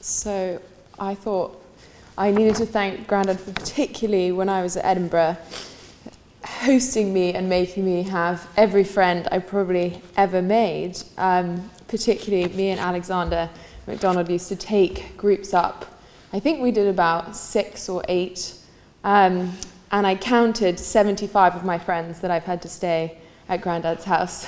So I thought I needed to thank Grandad for, particularly when I was at Edinburgh, hosting me and making me have every friend I probably ever made. Particularly me and Alexander MacDonald used to take groups up. I think we did about 6 or 8, and I counted 75 of my friends that I've had to stay at Grandad's house.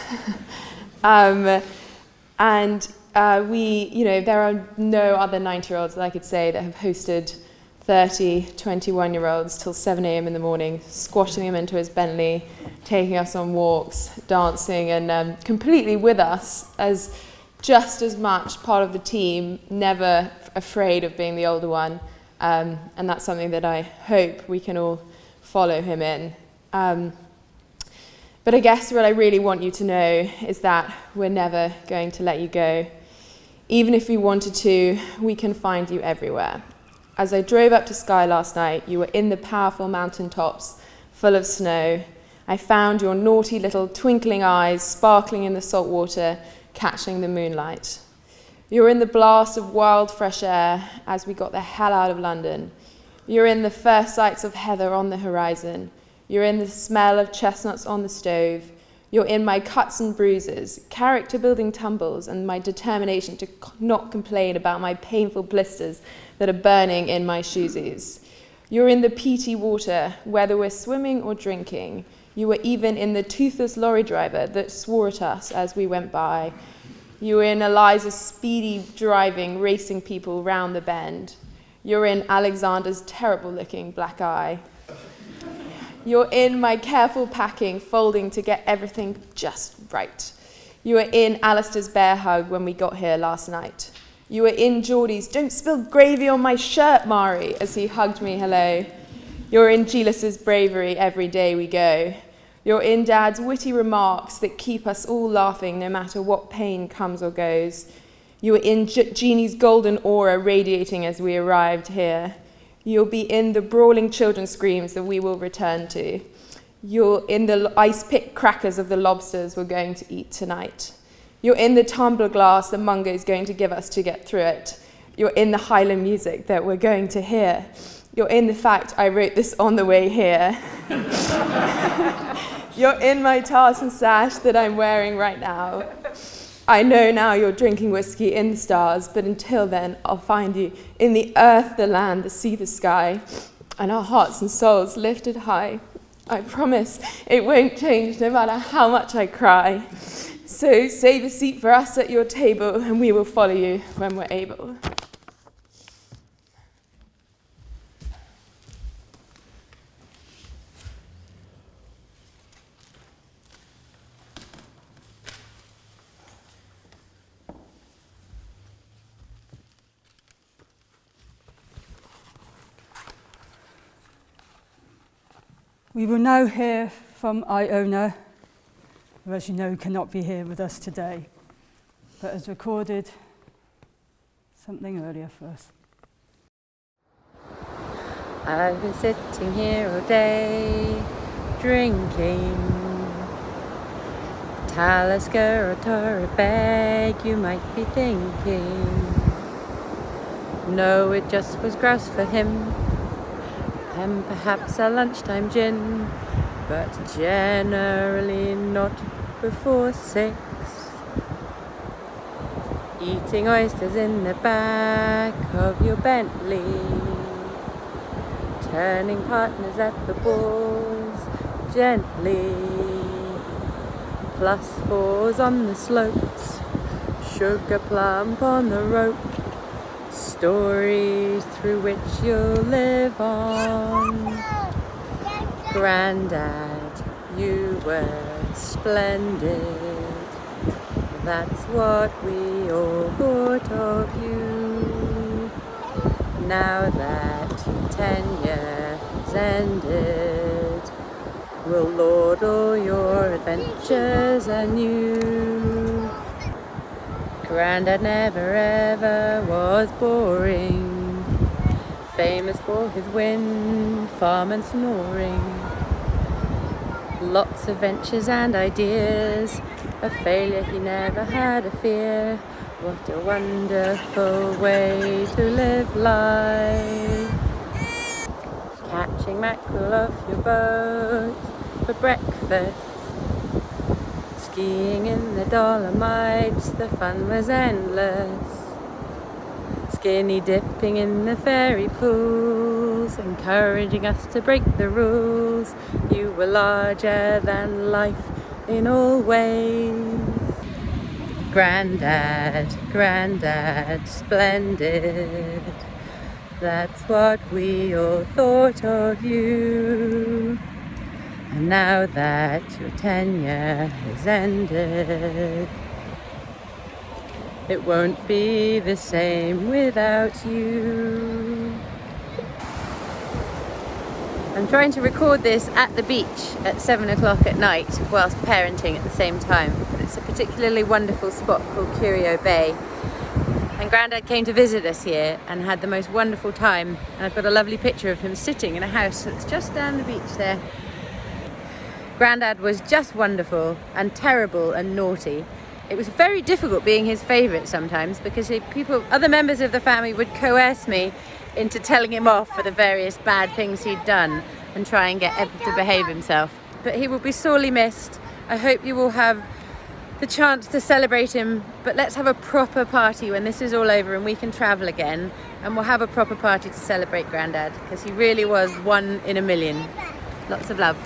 There are no other 90-year-olds that I could say that have hosted 30, 21-year-olds till 7 a.m. in the morning, squashing them into his Bentley, taking us on walks, dancing, and completely with us as just as much part of the team, never afraid of being the older one. And that's something that I hope we can all follow him in. But I guess what I really want you to know is that we're never going to let you go. Even if we wanted to, we can find you everywhere. As I drove up to Skye last night, you were in the powerful mountain tops, full of snow, I found your naughty little twinkling eyes sparkling in the salt water, catching the moonlight. You were in the blast of wild fresh air as we got the hell out of London. You're in the first sights of heather on the horizon. You're in the smell of chestnuts on the stove. You're in my cuts and bruises, character-building tumbles, and my determination to not complain about my painful blisters that are burning in my shoesies. You're in the peaty water, whether we're swimming or drinking. You were even in the toothless lorry driver that swore at us as we went by. You were in Eliza's speedy driving, racing people round the bend. You're in Alexander's terrible-looking black eye. You're in my careful packing, folding to get everything just right. You were in Alistair's bear hug when we got here last night. You were in Geordie's "Don't spill gravy on my shirt, Mari," as he hugged me hello. You're in Gilas's bravery every day we go. You're in Dad's witty remarks that keep us all laughing no matter what pain comes or goes. You were in Jeannie's golden aura radiating as we arrived here. You'll be in the brawling children's screams that we will return to. You're in the ice-pick crackers of the lobsters we're going to eat tonight. You're in the tumbler glass that Mungo is going to give us to get through it. You're in the Highland music that we're going to hear. You're in the fact I wrote this on the way here. You're in my tartan sash that I'm wearing right now. I know now you're drinking whiskey in the stars, but until then, I'll find you in the earth, the land, the sea, the sky, and our hearts and souls lifted high. I promise it won't change no matter how much I cry. So save a seat for us at your table, and we will follow you when we're able. We will now hear from Iona, who, as you know, cannot be here with us today, but has recorded something earlier for us. I've been sitting here all day, drinking Talisker or Torabeg, you might be thinking. No, it just was grouse for him, and perhaps a lunchtime gin, but generally not before 6. Eating oysters in the back of your Bentley, turning partners at the balls gently, +4s on the slopes, sugar plump on the rope, stories through which you'll live on. Grandad, you were splendid. That's what we all thought of you. Now that your tenure's ended, we'll lord all your adventures anew. Grandad never ever was boring, famous for his wind farm and snoring. Lots of ventures and ideas, a failure he never had a fear. What a wonderful way to live life. Catching mackerel off your boat for breakfast, skiing in the Dolomites, the fun was endless. Skinny dipping in the fairy pools, encouraging us to break the rules. You were larger than life in all ways. Grandad, Grandad, splendid. That's what we all thought of you. And now that your tenure has ended, it won't be the same without you. I'm trying to record this at the beach at 7 o'clock at night whilst parenting at the same time. But it's a particularly wonderful spot called Curio Bay. And Grandad came to visit us here and had the most wonderful time. And I've got a lovely picture of him sitting in a house that's just down the beach there. Grandad was just wonderful and terrible and naughty. It was very difficult being his favourite sometimes because other members of the family would coerce me into telling him off for the various bad things he'd done and try and get Ed to behave himself. But he will be sorely missed. I hope you will have the chance to celebrate him, but let's have a proper party when this is all over and we can travel again, and we'll have a proper party to celebrate Grandad because he really was one in a million. Lots of love.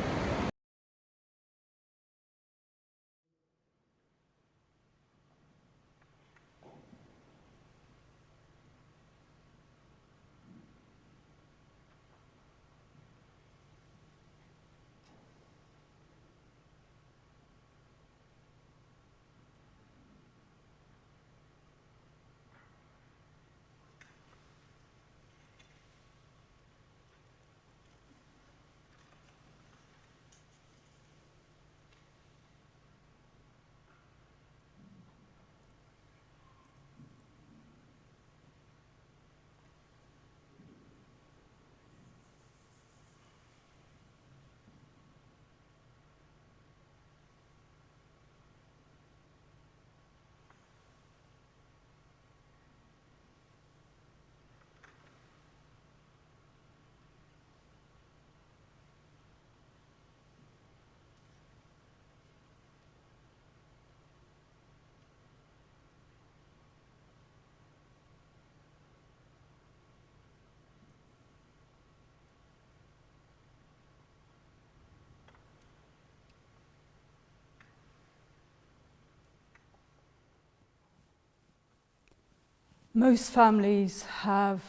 Most families have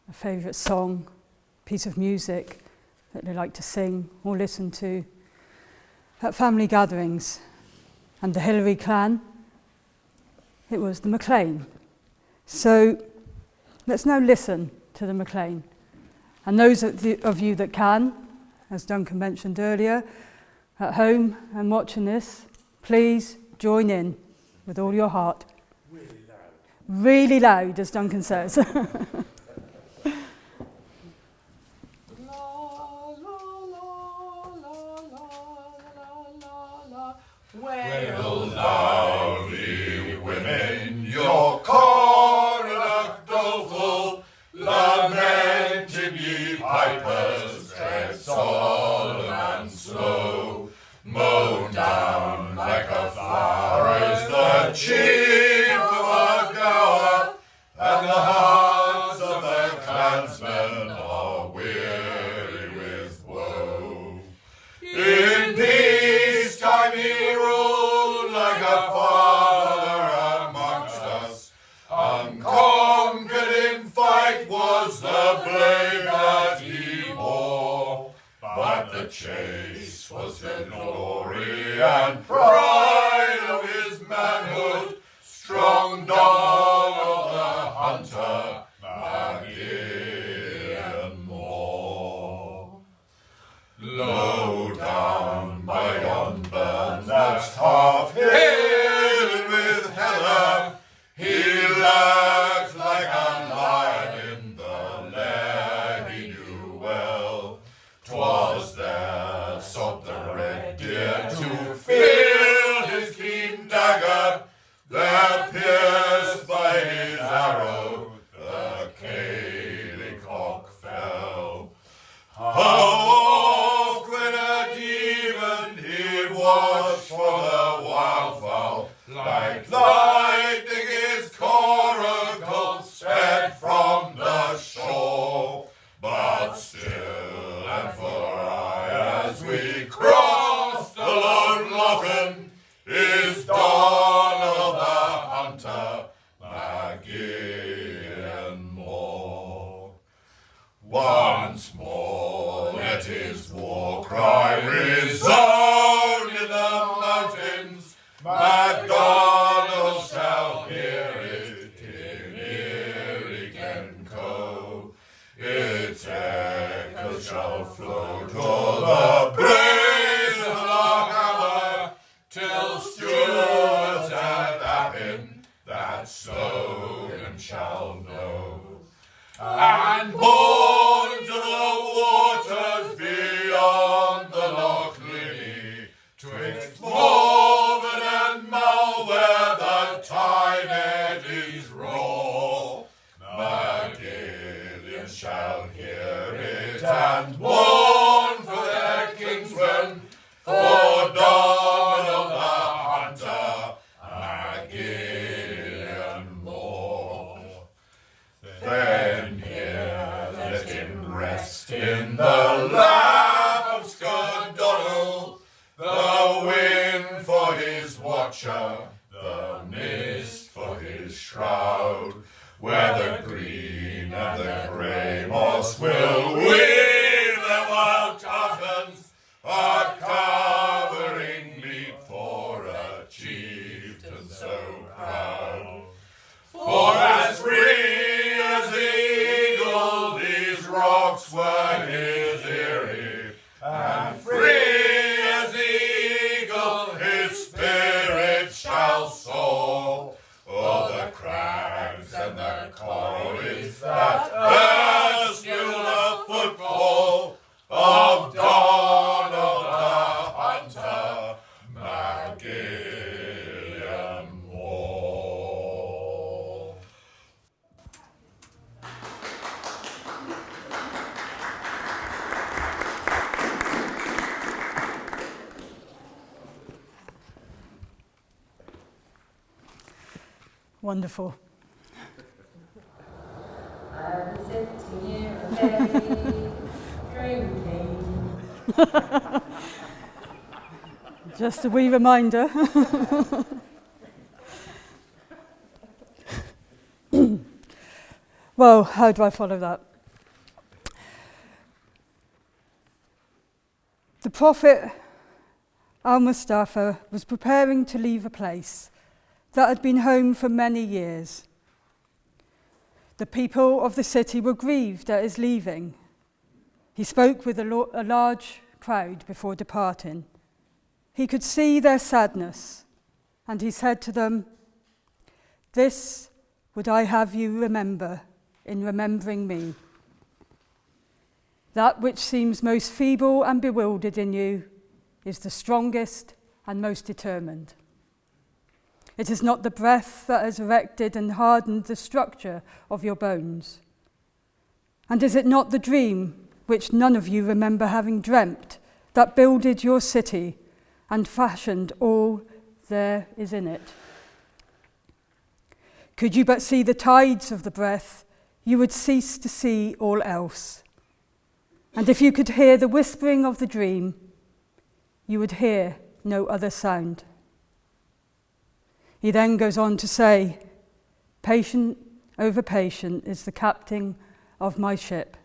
a favourite song, piece of music that they like to sing or listen to at family gatherings. And the Hilleary clan, it was the MacLean. So let's now listen to the MacLean. And those of you that can, as Duncan mentioned earlier, at home and watching this, please join in with all your heart. Really loud, as Duncan says. Wail loudly, women, your coronach doleful, lamenting ye pipers, tread solemn and slow, mown down like a flower is the chief of a gower, and the hearts of the clansmen are weary with woe. In peacetime he ruled like a father amongst us, unconquered in fight was the blade that he bore, but the chase was the glory and pride of his manhood, strong dog of the hunter, Magian Moor. Low down by yon burn that's half hidden with heather, he lurked like a lion in the lair he knew well. 'Twas there sobbed the red deer to feel his keen dagger, there pierced by his arrow the Cayley cock fell. How oft when at even he'd watch for the wildfowl, like lightning his coracle sped from the shore, but still and for aye as we crossed the lone Lochen is dawn of the hunter, Magian Moor. Once more let his war cry resound in the mountains, MacDonald shall hear it in Irrigan-Co. Its echoes shall flow to the blaze of Lochaber, till Stuarts and Appin that slogan shall know. And borne to the waters beyond the Loch Linnhe, shroud, where the green and the grey moss will weave their wild tartans, a covering meet for a chieftain so proud. For as free as the eagle, these rocks were his eyrie, and free as the eagle, his spirit shall soar. Oh, the crags and the corals that erst knew the footfall of Dawn of the hunter, E.M.R. Wonderful. I'm sitting here drinking. Just a wee reminder. Well, how do I follow that? The prophet Al-Mustafa was preparing to leave a place that had been home for many years. The people of the city were grieved at his leaving. He spoke with a large crowd before departing. He could see their sadness, and he said to them, "This would I have you remember in remembering me. That which seems most feeble and bewildered in you is the strongest and most determined. It is not the breath that has erected and hardened the structure of your bones. And is it not the dream, which none of you remember having dreamt, that builded your city and fashioned all there is in it? Could you but see the tides of the breath, you would cease to see all else. And if you could hear the whispering of the dream, you would hear no other sound." He then goes on to say, "Patient over patient is the captain of my ship.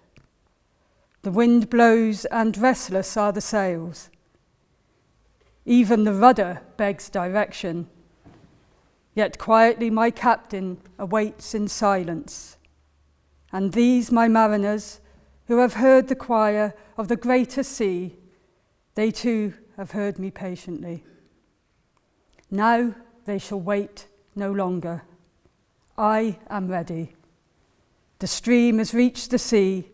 The wind blows and restless are the sails. Even the rudder begs direction. Yet quietly my captain awaits in silence. And these my mariners, who have heard the choir of the greater sea, they too have heard me patiently. Now they shall wait no longer. I am ready. The stream has reached the sea,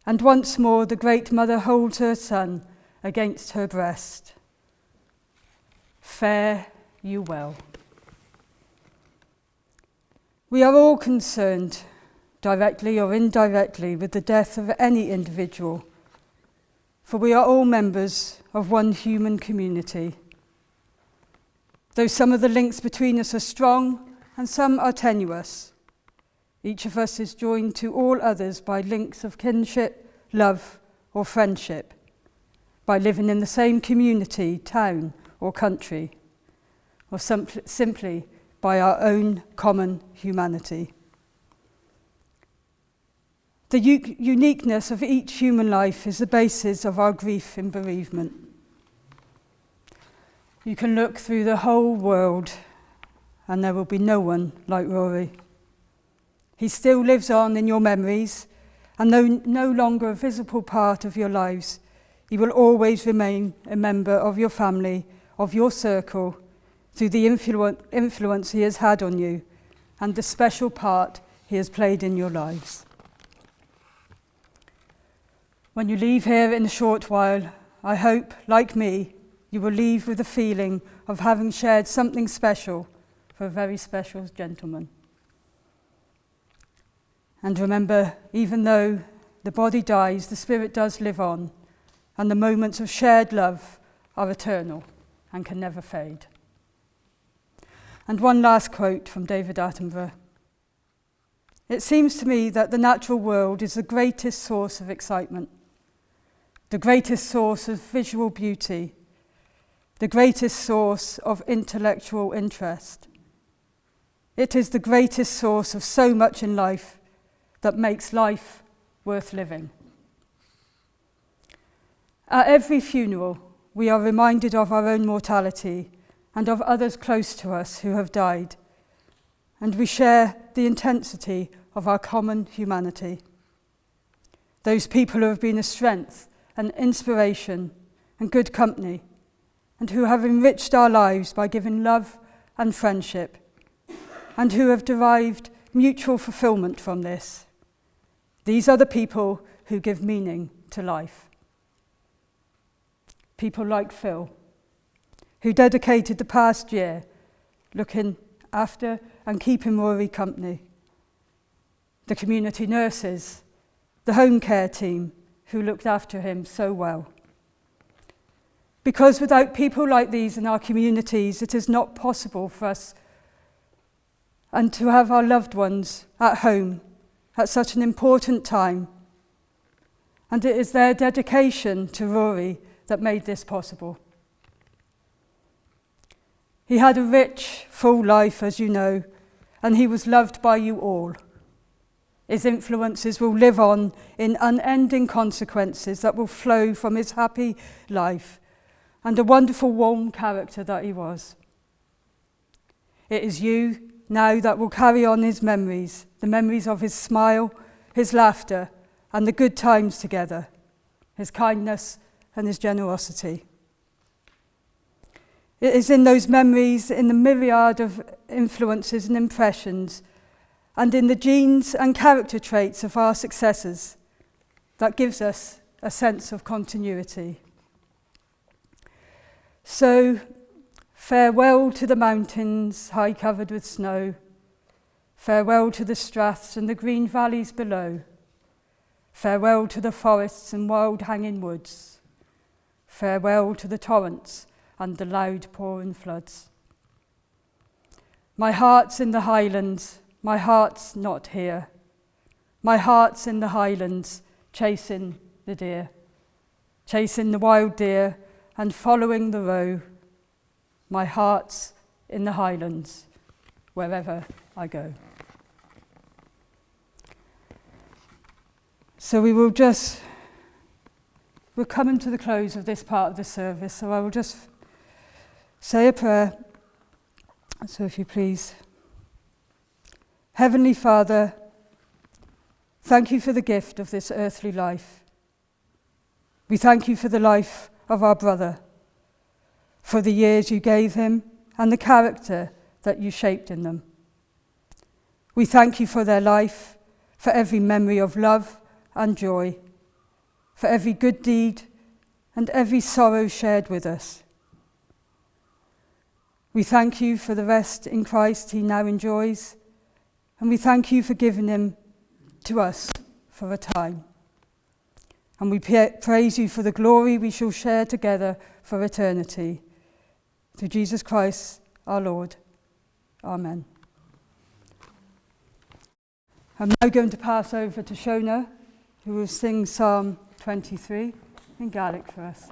and once more the great mother holds her son against her breast. Fare you well." We are all concerned, directly or indirectly, with the death of any individual, for we are all members of one human community. Though some of the links between us are strong and some are tenuous, each of us is joined to all others by links of kinship, love, or friendship, by living in the same community, town, or country, or simply by our own common humanity. The uniqueness of each human life is the basis of our grief in bereavement. You can look through the whole world and there will be no one like Rory. He still lives on in your memories, and though no longer a visible part of your lives, he will always remain a member of your family, of your circle, through the influence he has had on you and the special part he has played in your lives. When you leave here in a short while, I hope, like me, you will leave with the feeling of having shared something special for a very special gentleman. And remember, even though the body dies, the spirit does live on, and the moments of shared love are eternal and can never fade. And one last quote from David Attenborough. "It seems to me that the natural world is the greatest source of excitement, the greatest source of visual beauty, the greatest source of intellectual interest. It is the greatest source of so much in life that makes life worth living. At every funeral, we are reminded of our own mortality and of others close to us who have died, and we share the intensity of our common humanity. Those people who have been a strength and inspiration and good company, and who have enriched our lives by giving love and friendship, and who have derived mutual fulfillment from this. These are the people who give meaning to life. People like Phil, who dedicated the past year looking after and keeping Ruaraidh company. The community nurses, the home care team who looked after him so well. Because without people like these in our communities, it is not possible for us and to have our loved ones at home at such an important time. And it is their dedication to Ruaraidh that made this possible. He had a rich, full life, as you know, and he was loved by you all. His influences will live on in unending consequences that will flow from his happy life and the wonderful, warm character that he was. It is you now that will carry on his memories, the memories of his smile, his laughter, and the good times together, his kindness and his generosity. It is in those memories, in the myriad of influences and impressions, and in the genes and character traits of our successors that gives us a sense of continuity. So, farewell to the mountains high covered with snow, farewell to the straths and the green valleys below, farewell to the forests and wild hanging woods, farewell to the torrents and the loud pouring floods. My heart's in the highlands, my heart's not here. My heart's in the highlands, chasing the deer, chasing the wild deer and following the roe. My heart's in the highlands, wherever I go. So we're coming to the close of this part of the service, so I will just say a prayer. So if you please. Heavenly Father, thank you for the gift of this earthly life. We thank you for the life of our brother, for the years you gave him and the character that you shaped in them. We thank you for their life, for every memory of love and joy, for every good deed and every sorrow shared with us. We thank you for the rest in Christ he now enjoys, and we thank you for giving him to us for a time. And we praise you for the glory we shall share together for eternity. Through Jesus Christ, our Lord. Amen. I'm now going to pass over to Shona, who will sing Psalm 23 in Gaelic for us.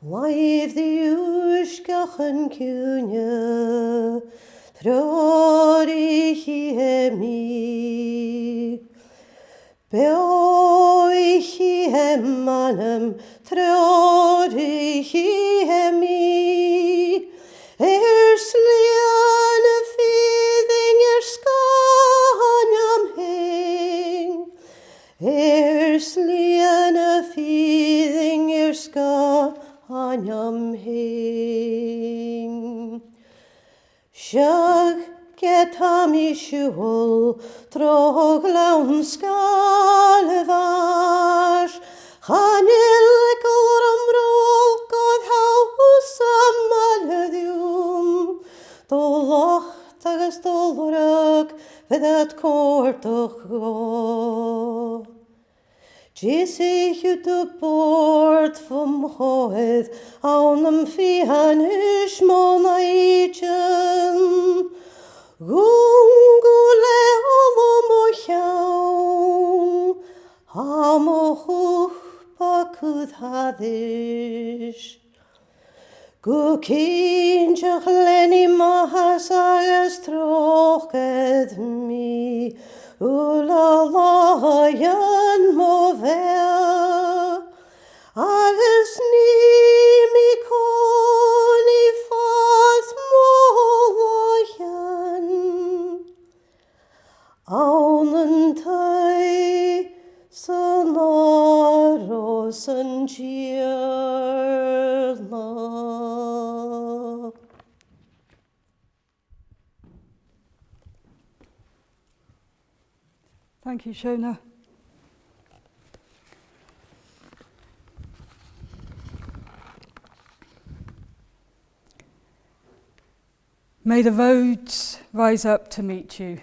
Live the ushkachan kunya, Ruaraidh E.M.R Ruaraidh E.M.R Slian a feeding Skye hing, Slian a feeding Skye hing. Shag getami shul troglaun skalvash, Chanil gorum rol god haus amaladium, Dolach tagas dolrug vedat kortoch go. Jesse you de boord vom hoed, aan hem fian is monaitjen. Gungule olomochau, hamochuch bakud hadish. Gu kindjach leni mahas agus troched mi, ula layan mo vea, agus ni mi coni fas mo layan. Aunen tai sonaros en gierna. Thank you, Shona. May the roads rise up to meet you.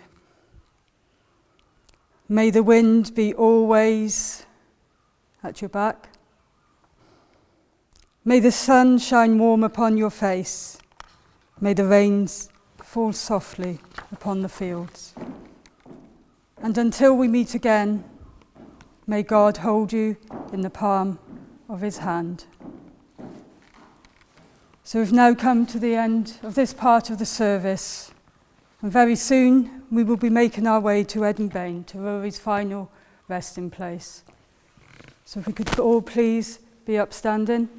May the wind be always at your back. May the sun shine warm upon your face. May the rains fall softly upon the fields. And until we meet again, may God hold you in the palm of his hand. So we've now come to the end of this part of the service, and very soon we will be making our way to Edinburgh, to Ruaraidh's final resting place. So if we could all please be upstanding.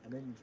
And then